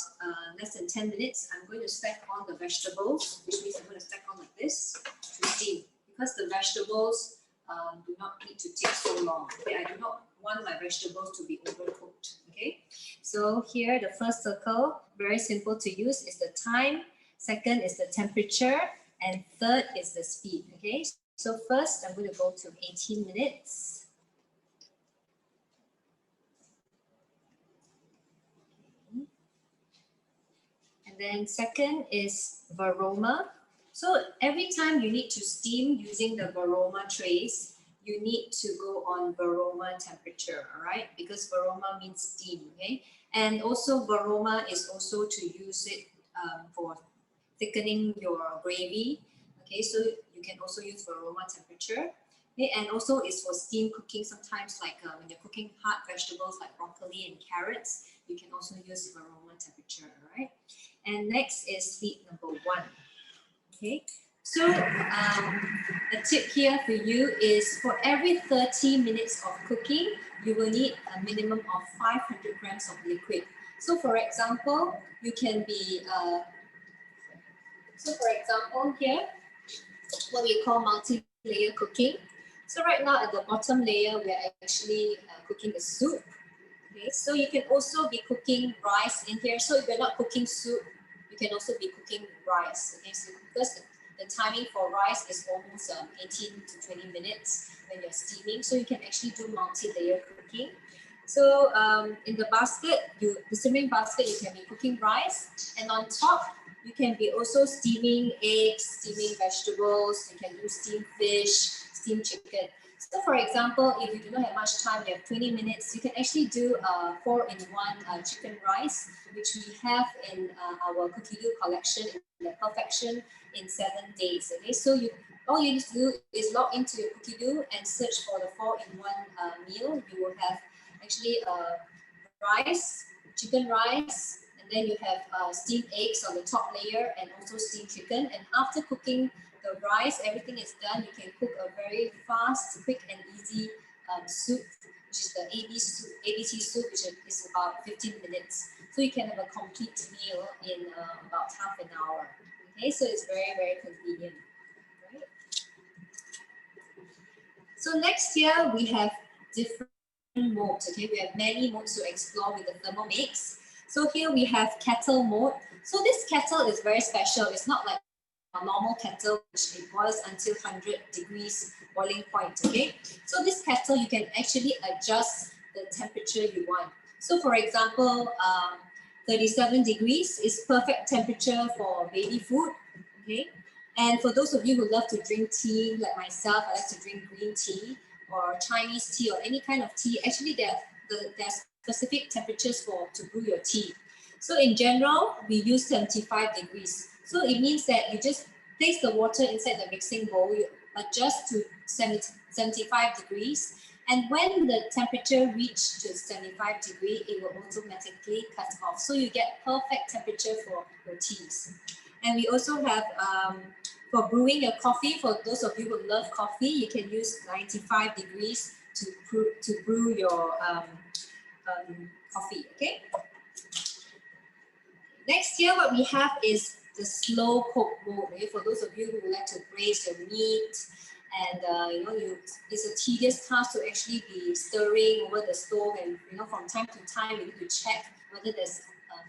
less than 10 minutes, I'm going to stack on the vegetables, which means I'm going to stack on like this to steam, because the vegetables do not need to take so long. Okay, I do not want my vegetables to be overcooked. Okay, so here the first circle, very simple to use, is the time. Second is the temperature, and third is the speed. Okay, so first I'm going to go to 18 minutes. And then second is Varoma. So every time you need to steam using the Varoma trays, you need to go on Varoma temperature, all right? Because Varoma means steam, okay? And also Varoma is also to use it for thickening your gravy, okay? So you can also use Varoma temperature. Okay? And also it's for steam cooking. Sometimes like when you're cooking hard vegetables like broccoli and carrots, you can also use Varoma temperature, all right? And next is speed number 1. Okay, so a tip here for you is for every 30 minutes of cooking, you will need a minimum of 500 grams of liquid. So for example, you can be, so for example here, what we call multi-layer cooking. So right now at the bottom layer, we're actually cooking the soup. Okay, so you can also be cooking rice in here. So if you're not cooking soup, you can also be cooking rice. Okay, so because the timing for rice is almost 18 to 20 minutes when you're steaming, so you can actually do multi-layer cooking. So in the basket, the steaming basket, you can be cooking rice, and on top you can be also steaming eggs, steaming vegetables. You can do steamed fish, steamed chicken. So for example, if you do not have much time, you have 20 minutes, you can actually do 4-in-1 chicken rice, which we have in our Cookie Dough collection in the Perfection in 7 days. Okay, so all you need to do is log into your Cookie Dough and search for the 4-in-1 meal. You will have actually rice, chicken rice, and And then you have steamed eggs on the top layer and also steamed chicken. And after cooking the rice, everything is done. You can cook a very fast, quick and easy soup, which is the ABC soup, which is about 15 minutes. So you can have a complete meal in about half an hour. Okay, so it's very, very convenient. Right? So next year we have different modes. Okay, we have many modes to explore with the Thermomix. So here we have kettle mode. So this kettle is very special. It's not like a normal kettle, which it boils until 100 degrees boiling point. Okay, so this kettle you can actually adjust the temperature you want. So for example, 37 degrees is perfect temperature for baby food. Okay, and for those of you who love to drink tea, like myself, I like to drink green tea or Chinese tea or any kind of tea. Actually, there are specific temperatures to brew your tea. So in general, we use 75 degrees. So it means that you just place the water inside the mixing bowl, you adjust to 75 degrees. And when the temperature reaches to 75 degrees, it will automatically cut off. So you get perfect temperature for your teas. And we also have, for brewing your coffee, for those of you who love coffee, you can use 95 degrees to brew your coffee, okay? Next year, what we have is the slow cook mode. Okay? For those of you who like to braise your meat, and it's a tedious task to actually be stirring over the stove, and from time to time you need to check whether there's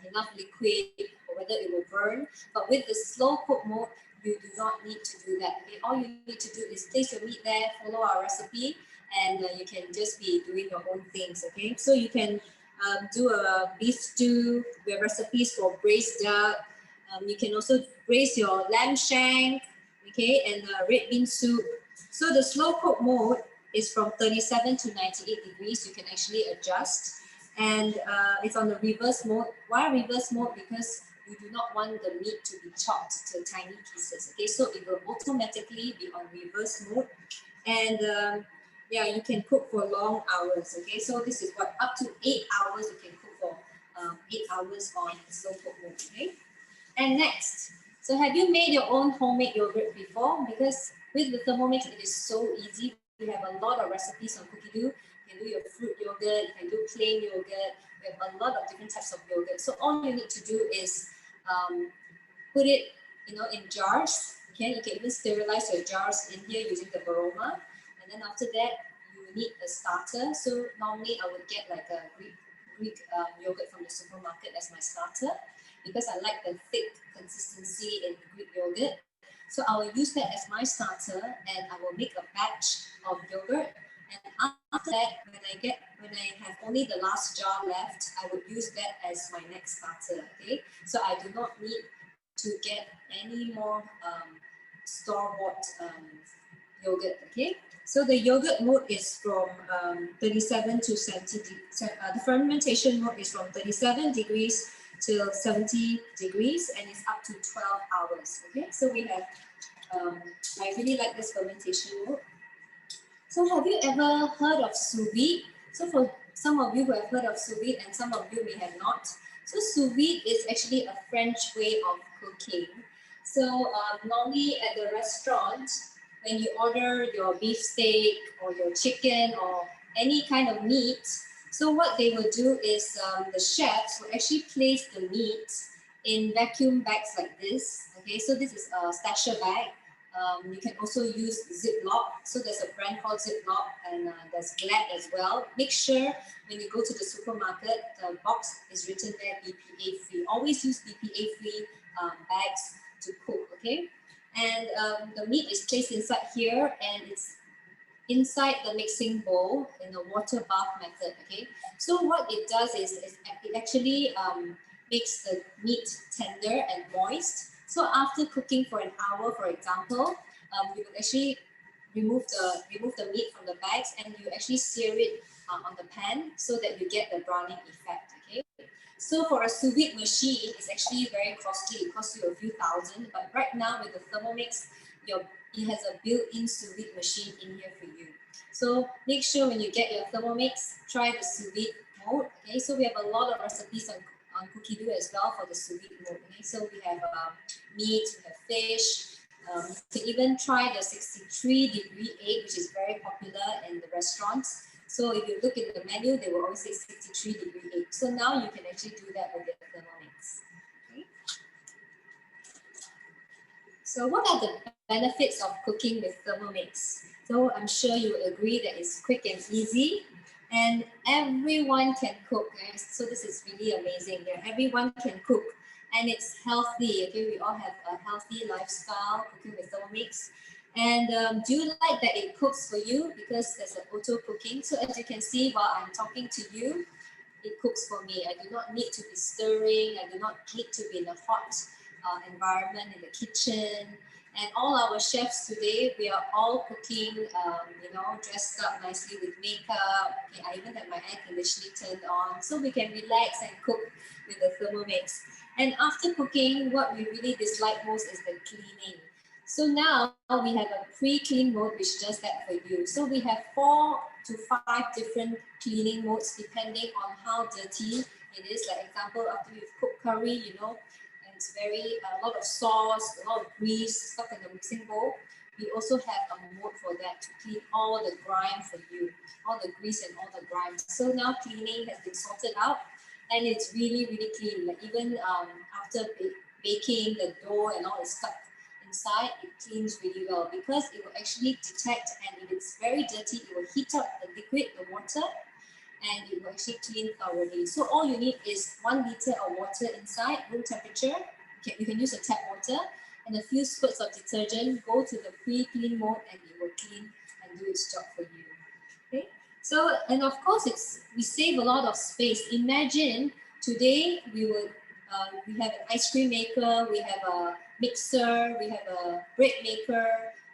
enough liquid or whether it will burn. But with the slow cook mode, you do not need to do that. Okay? All you need to do is place your meat there, follow our recipe, and you can just be doing your own things. Okay, so you can do a beef stew. We have recipes for braised duck. You can also braise your lamb shank, okay, and red bean soup. So the slow cook mode is from 37 to 98 degrees. You can actually adjust, and it's on the reverse mode. Why reverse mode? Because you do not want the meat to be chopped to tiny pieces. Okay, so it will automatically be on reverse mode, and yeah, you can cook for long hours. Okay, so this is what, up to 8 hours you can cook for 8 hours on slow cook mode. Okay, and next, so have you made your own homemade yogurt before? Because with the Thermomix, it is so easy. We have a lot of recipes on Cookie You can do your fruit yogurt, you can do plain yogurt. We have a lot of different types of yogurt. So all you need to do is put it, in jars. Okay, you can even sterilize your jars in here using the Baroma. And then after that, you need a starter. So normally I would get like a Greek yogurt from the supermarket as my starter, because I like the thick consistency in Greek yogurt. So I will use that as my starter, and I will make a batch of yogurt. And after that, when I have only the last jar left, I would use that as my next starter. Okay, so I do not need to get any more store-bought yogurt. Okay, so the yogurt mode is from 37 to 70. The fermentation mode is from 37 degrees till 70 degrees, and it's up to 12 hours. Okay, so we have, I really like this fermentation mode. So have you ever heard of sous vide? So for some of you who have heard of sous vide, and some of you may have not. So sous vide is actually a French way of cooking. So normally at the restaurant, when you order your beef steak or your chicken or any kind of meat, so what they will do is the chefs will actually place the meat in vacuum bags like this. Okay, so this is a stasher bag. You can also use Ziploc. So there's a brand called Ziploc, and there's Glad as well. Make sure when you go to the supermarket, the box is written there BPA free. Always use BPA free bags to cook, okay? And the meat is placed inside here, and it's inside the mixing bowl in the water bath method, okay? So what it does is it actually makes the meat tender and moist. So after cooking for an hour, for example, you will actually remove the meat from the bags, and you actually sear it on the pan so that you get the browning effect, okay? So for a sous vide machine, it's actually very costly. It costs you a few thousand, but right now with the Thermomix, it has a built-in sous vide machine in here for you. So make sure when you get your Thermomix, try the sous vide mode, okay? So we have a lot of recipes on on Cookie Dough as well for the sous vide mode. Okay? So we have meat, we have fish. You can even try the 63-degree egg, which is very popular in the restaurants. So if you look at the menu, they will always say 63-degree egg. So now you can actually do that with the Thermomix. Okay? So what are the benefits of cooking with Thermomix? So I'm sure you will agree that it's quick and easy, and everyone can cook. So this is really amazing. Yeah, everyone can cook, and it's healthy. Okay, we all have a healthy lifestyle cooking with Thermomix. And do you like that it cooks for you? Because there's an auto cooking. So as you can see, while I'm talking to you, it cooks for me. I do not need to be stirring. I do not need to be in a hot environment in the kitchen. And all our chefs today, we are all cooking, dressed up nicely with makeup. Okay, I even have my air conditioning turned on, so we can relax and cook with the Thermomix. And after cooking, what we really dislike most is the cleaning. So now we have a pre-clean mode which does that for you. So we have 4 to 5 different cleaning modes depending on how dirty it is. Like example, after you've cooked curry, and it's a lot of sauce, a lot of grease stuck in the mixing bowl. We also have a mode for that to clean all the grime for you, all the grease and all the grime. So now cleaning has been sorted out, and it's really, really clean. Like even after baking, the dough and all is stuck inside, it cleans really well because it will actually detect, and if it's very dirty, it will heat up the liquid, the water, and it will actually clean thoroughly. So all you need is 1 liter of water inside, room temperature. You can use a tap water and a few squirts of detergent. Go to the pre-clean mode and it will clean and do its job for you. Okay. So, and of course, we save a lot of space. Imagine today we have an ice cream maker, we have a mixer, we have a bread maker,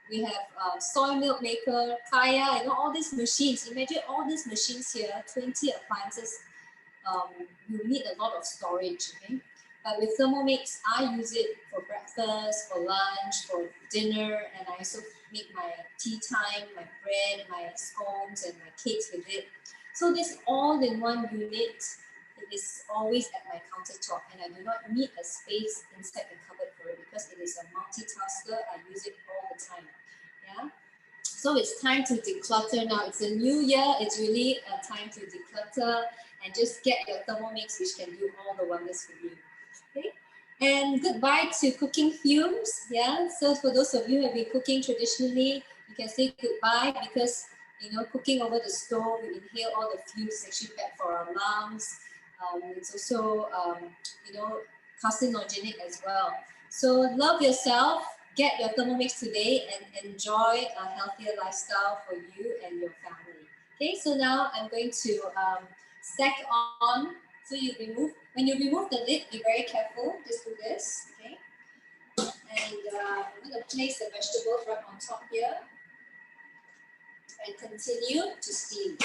we have a soy milk maker, kaya, all these machines. Imagine all these machines here, 20 appliances. You need a lot of storage, okay? But with Thermomix, I use it for breakfast, for lunch, for dinner, and I also make my tea time, my bread, my scones, and my cakes with it. So this all-in-one unit, it is always at my countertop, and I do not need a space inside the cupboard for it because it is a multitasker. I use it all the time. Yeah. So it's time to declutter now. It's a new year. It's really a time to declutter and just get your Thermomix, which can do all the wonders for you. Okay. And goodbye to cooking fumes. Yeah. So for those of you who have been cooking traditionally, you can say goodbye because cooking over the stove, we inhale all the fumes. It's actually bad for our lungs. It's also carcinogenic as well. So love yourself. Get your Thermomix today and enjoy a healthier lifestyle for you and your family. Okay, so now I'm going to stack on. So when you remove the lid, be very careful. Just do this, okay? And I'm going to place the vegetables right on top here and continue to steam.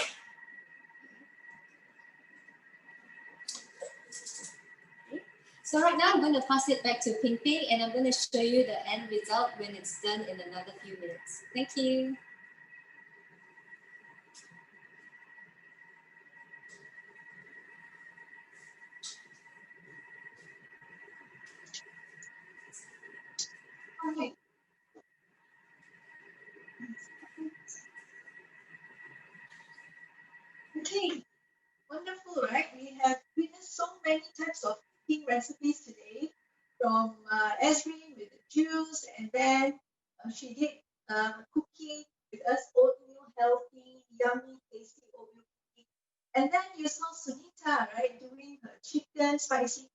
So right now I'm going to pass it back to Ping Ping and I'm going to show you the end result when it's done in another few minutes. Thank you. Okay. Okay, wonderful, right? We have witnessed so many types of cooking recipes today, from Esri with the juice, and then she did cooking with us, oatmeal, healthy, yummy, tasty oatmeal cooking. And then you saw Sunita, right, doing her chicken, spicy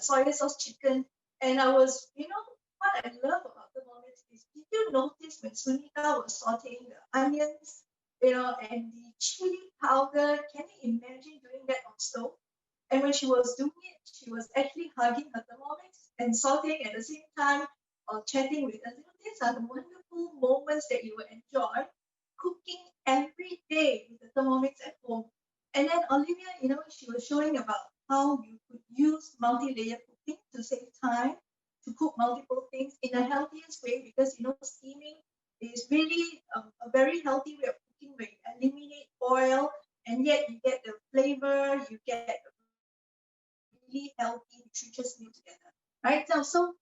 soy sauce chicken. And I was, what I love about the moment is, did you notice when Sunita was sauteing the onions, and the chili powder? Can you imagine doing that on stove? And when she was doing it, she was actually hugging her Thermomix and sauteing at the same time or chatting with us. These are the wonderful moments that you will enjoy cooking every day with the Thermomix at home. And then Olivia, she was showing about how you could use multi-layer cooking to save time, to cook multiple things in a healthiest way, because steaming is really a very healthy way of cooking where you eliminate oil and yet you get the flavor, you get really healthy, nutritious meal together, right? So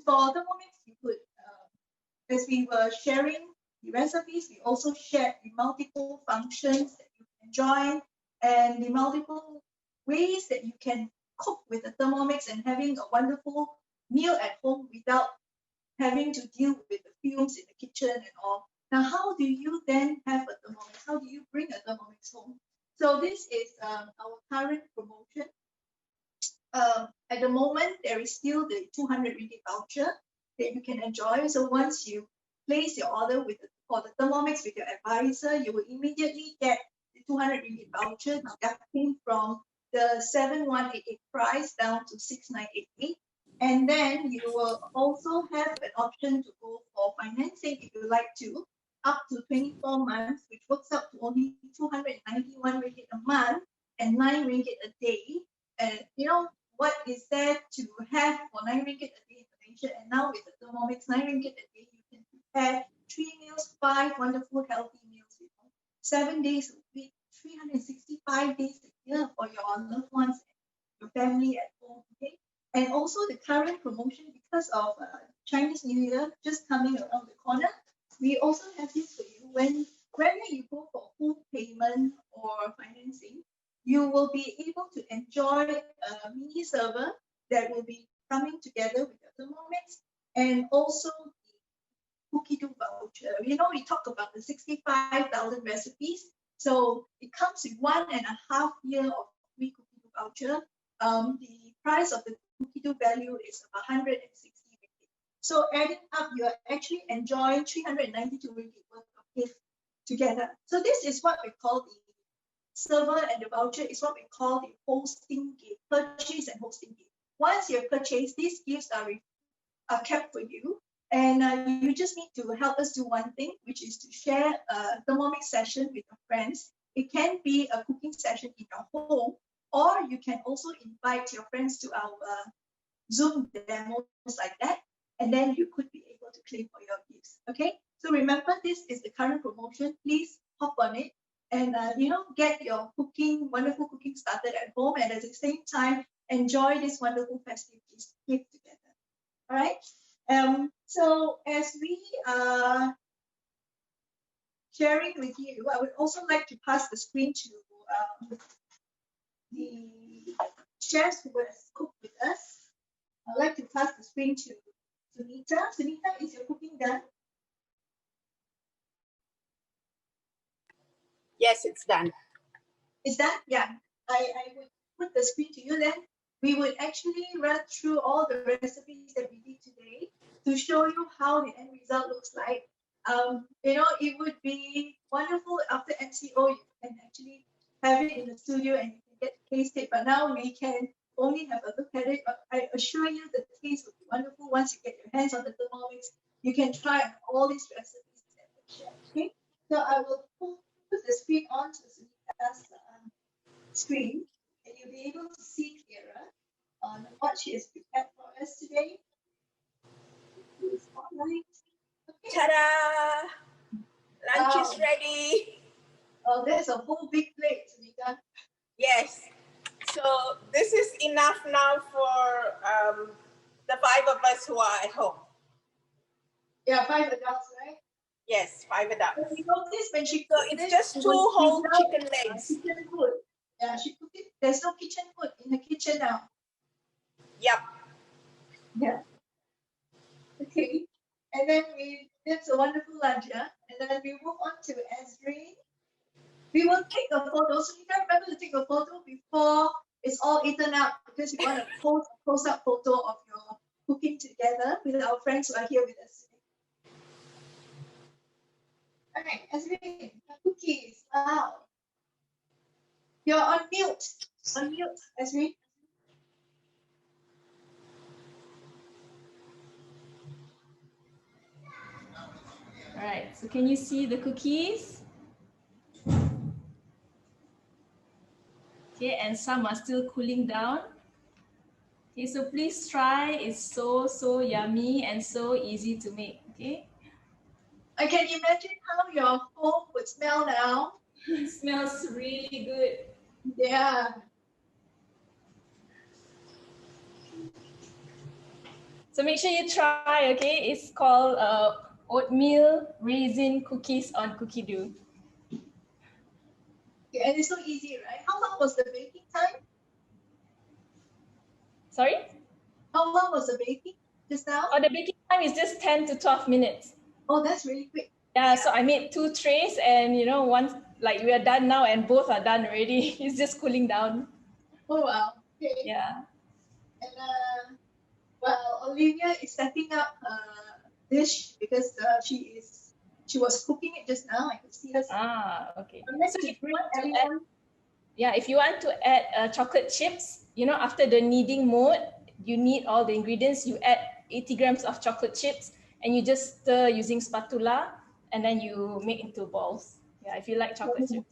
for Thermomix, you could, as we were sharing the recipes, we also shared the multiple functions that you can enjoy and the multiple ways that you can cook with the Thermomix and having a wonderful meal at home without having to deal with the fumes in the kitchen and all. Now, how do you then have a Thermomix? How do you bring a Thermomix home? So this is our current promotion. At the moment, there is still the 200 ringgit voucher that you can enjoy. So once you place your order for the Thermomix with your advisor, you will immediately get the 200 ringgit voucher deducting from the 7188 price down to 6988. And then you will also have an option to go for financing if you like to, up to 24 months, which works out to only 291 ringgit a month and 9 ringgit a day. And what is there to have for 9 ringgit a day in Malaysia? And now with the Thermomix, 9 ringgit a day, you can prepare 3 meals, 5 wonderful healthy meals, 7 days a week, 365 days a year for your loved ones and your family at home. Okay. And also the current promotion, because of Chinese New Year just coming around the corner, we also have this for you. Whenever you go for full payment or financing, you will be able to enjoy a mini server that will be coming together with your Thermomix and also the Cookie Dough voucher. We talk about the 65,000 recipes. So it comes with 1.5 years of free Cookie Dough voucher. The price of the Cookie Dough value is 160 ringgit. So adding up, you are actually enjoying 392 ringgit worth of gift together. So this is what we call the server, and the voucher is what we call the hosting gift, purchase and hosting gift. Once you have purchased, these gifts are kept for you. And you just need to help us do one thing, which is to share a Thermomix session with your friends. It can be a cooking session in your home, or you can also invite your friends to our Zoom demos like that, and then you could be able to claim for your gifts. Okay, so remember, this is the current promotion. Please hop on it and get your wonderful cooking started at home, and at the same time enjoy this wonderful festive gift together. All right. So as we are sharing with you, I would also like to pass the screen to the chefs who has cooked with us. I'd like to pass the screen to Sunita. Sunita, is your cooking done? Yes, it's done. Is that? Yeah. I would put the screen to you then. We would actually run through all the recipes that we did today to show you how the end result looks like. It would be wonderful after MCO, you can actually have it in the studio and you can get to taste it. But now we can only have a look at it. But I assure you the taste will be wonderful once you get your hands on the Thermomix. You can try all these recipes that we share. Okay, so I will put the screen on to Sunita's screen, and you'll be able to see clearer on what she has prepared for us today. Spotlight. Okay. Ta-da! Lunch is ready. Oh, there's a whole big plate, Sunita. Yes. So this is enough now for the 5 of us who are at home. Yeah, 5 adults, right? Yes, 5 adults. So you notice when she So cooked it's just 2 whole chicken legs. Kitchen food. Yeah, she cooked it. There's no kitchen food in the kitchen now. Yep. Yeah. Okay. And then that's a wonderful lunch, yeah? And then we move on to Ezrin. We will take a photo. So you can remember to take a photo before it's all eaten up, because we want to post a close-up photo of your cooking together with our friends who are here with us today. All right, Ezrin, cookies. Wow. You're on mute. On mute, Ezrin. All right, so can you see the cookies? Okay, and some are still cooling down. Okay, so please try. It's so yummy and so easy to make. Okay. I can imagine how your home would smell now. It smells really good. Yeah. So make sure you try, okay? It's called Oatmeal Raisin Cookies on Cookie Dough. Yeah, and it's so easy, right? How long was the baking time? Sorry? How long was the baking just now? Oh, the baking time is just 10 to 12 minutes. Oh, that's really quick. Yeah, so I made 2 trays and once like we are done now and both are done already. It's just cooling down. Oh, wow. Okay. Yeah. And well, Olivia is setting up a dish because she was cooking it just now. I could see her. Ah, okay. I'd like So to if you bring want to add, everyone. if you want to add chocolate chips, after the kneading mode, you knead all the ingredients, you add 80 grams of chocolate chips and you just stir using spatula and then you make into balls. Yeah, if you like chocolate chips.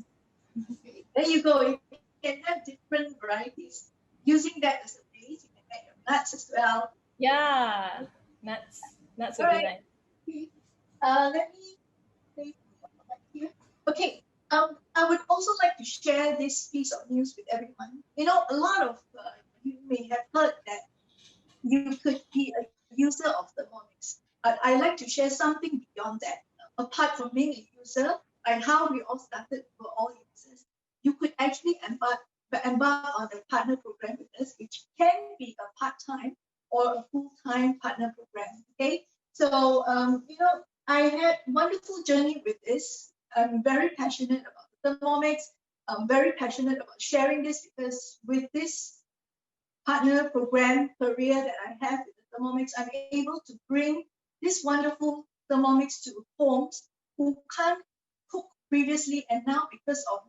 Okay. There you go. You can have different varieties. Using that as a base, you can add your nuts as well. Yeah, nuts would be Alright. nice. Okay. Let me place it here. Okay. I would also like to share this piece of news with everyone. A lot of you may have heard that you could be a user of Thermomix. But I like to share something beyond that. Apart from being a user, and how we all started, we were all users. You could actually embark on a partner program with us, which can be a part-time or a full-time partner program. Okay, so I had a wonderful journey with this. I'm very passionate about Thermomix. I'm very passionate about sharing this because with this partner program career that I have with the Thermomix, I'm able to bring this wonderful Thermomix to homes who can't cook previously, and now because of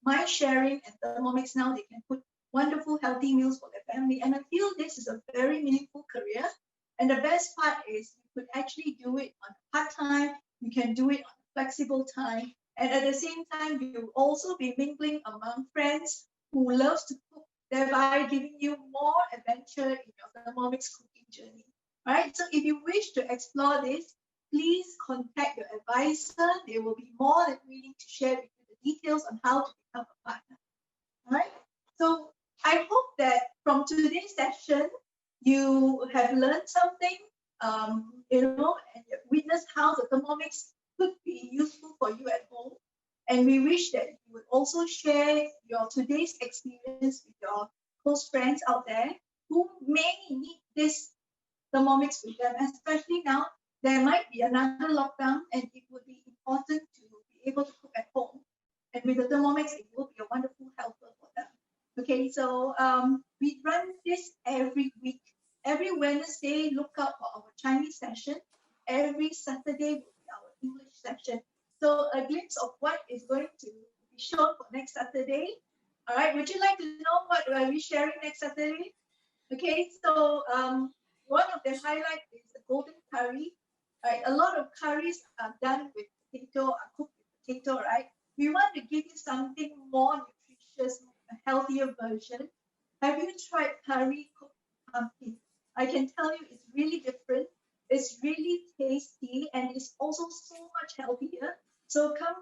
my sharing and Thermomix, now they can put wonderful healthy meals for their family. And I feel this is a very meaningful career. And the best part is you could actually do it on part-time, you can do it on flexible time, and at the same time, you'll also be mingling among friends who loves to cook, thereby giving you more adventure in your Thermomix cooking journey. All right, so if you wish to explore this, please contact your advisor. They will be more than willing to share with you the details on how to become a partner. All right, so I hope that from today's session, you have learned something, and you've witnessed how the Thermomix could be useful for you at home. And we wish that you would also share your today's experience with your close friends out there who may need this Thermomix with them, especially now there might be another lockdown and it would be important to be able to cook at home. And with the Thermomix, it will be a wonderful helper for them. Okay, so we run this every week. Every Wednesday, look out for our Chinese session. Every Saturday will be our English session. So a glimpse of what is going to be shown for next Saturday. All right, would you like to know what are we sharing next Saturday? Okay, so one of the highlights is the golden curry. Right, a lot of curries are done with potato, are cooked with potato, right? We want to give you something more nutritious, a healthier version. Have you tried curry cooked pumpkin? I can tell you it's really different. It's really tasty and it's also so much healthier. So come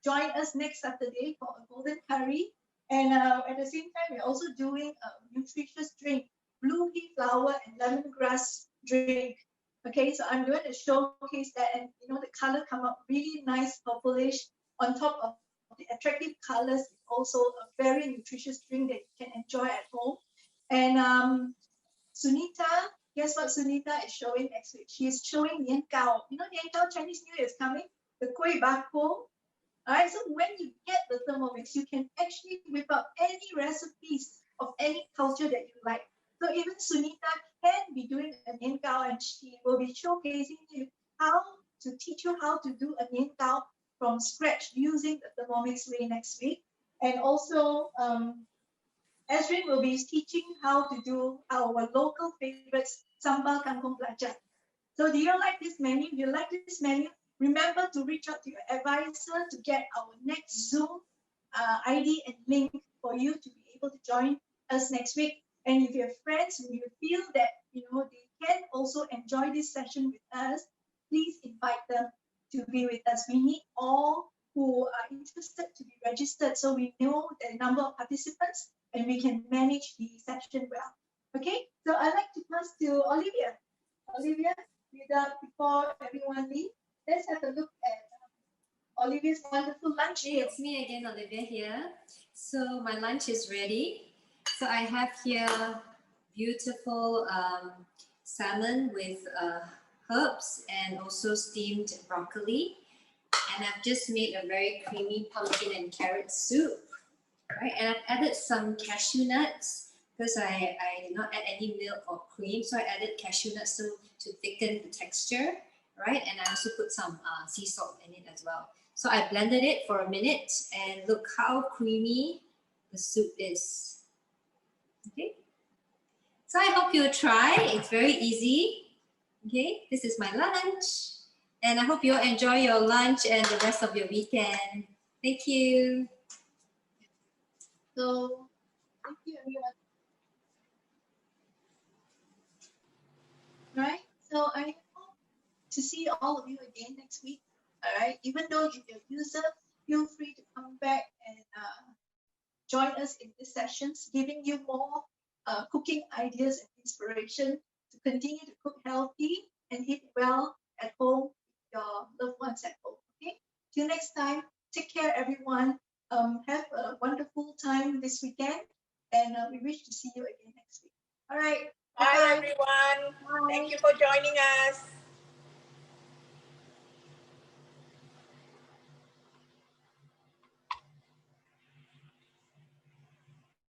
join us next Saturday for a golden curry. And at the same time, we're also doing a nutritious drink, blue pea flower and lemongrass drink. Okay, so I'm going to showcase that, and the color come up really nice purplish on top of the attractive colors. It's also a very nutritious drink that you can enjoy at home. And Sunita, guess what Sunita is showing next week? She is showing Nian Gao. Nian Gao, Chinese New Year is coming. The Kueh Bako. All right, so when you get the Thermomix, you can actually whip up any recipes of any culture that you like. So even Sunita can be doing a nian gao, and she will be showcasing you how to teach you how to do a nian gao from scratch using the Thermomix way next week. And also, Ezrin will be teaching how to do our local favorites, sambal kangkong belacan. So do you like this menu? If you like this menu, remember to reach out to your advisor to get our next Zoom ID and link for you to be able to join us next week. And if you have friends who you feel that they can also enjoy this session with us, please invite them to be with us. We need all who are interested to be registered so we know the number of participants and we can manage the session well. Okay, so I'd like to pass to Olivia. Olivia, before everyone leaves, let's have a look at Olivia's wonderful lunch Hey, meal. it's me again, Olivia here. So my lunch is ready. So I have here beautiful salmon with herbs and also steamed broccoli. And I've just made a very creamy pumpkin and carrot soup, right? And I've added some cashew nuts because I did not add any milk or cream. So I added cashew nuts to thicken the texture, right? And I also put some sea salt in it as well. So I blended it for a minute and look how creamy the soup is. Okay. So I hope you'll try. It's very easy. Okay. This is my lunch. And I hope you'll enjoy your lunch and the rest of your weekend. Thank you. So, thank you everyone. Right? So I hope to see all of you again next week. All right. Even though if you're a user, feel free to come back and join us in these sessions, giving you more cooking ideas and inspiration to continue to cook healthy and eat well at home with your loved ones at home. Okay. Till next time, take care, everyone. Have a wonderful time this weekend, and we wish to see you again next week. All right. Bye, Bye-bye. everyone. Bye. Thank you for joining us.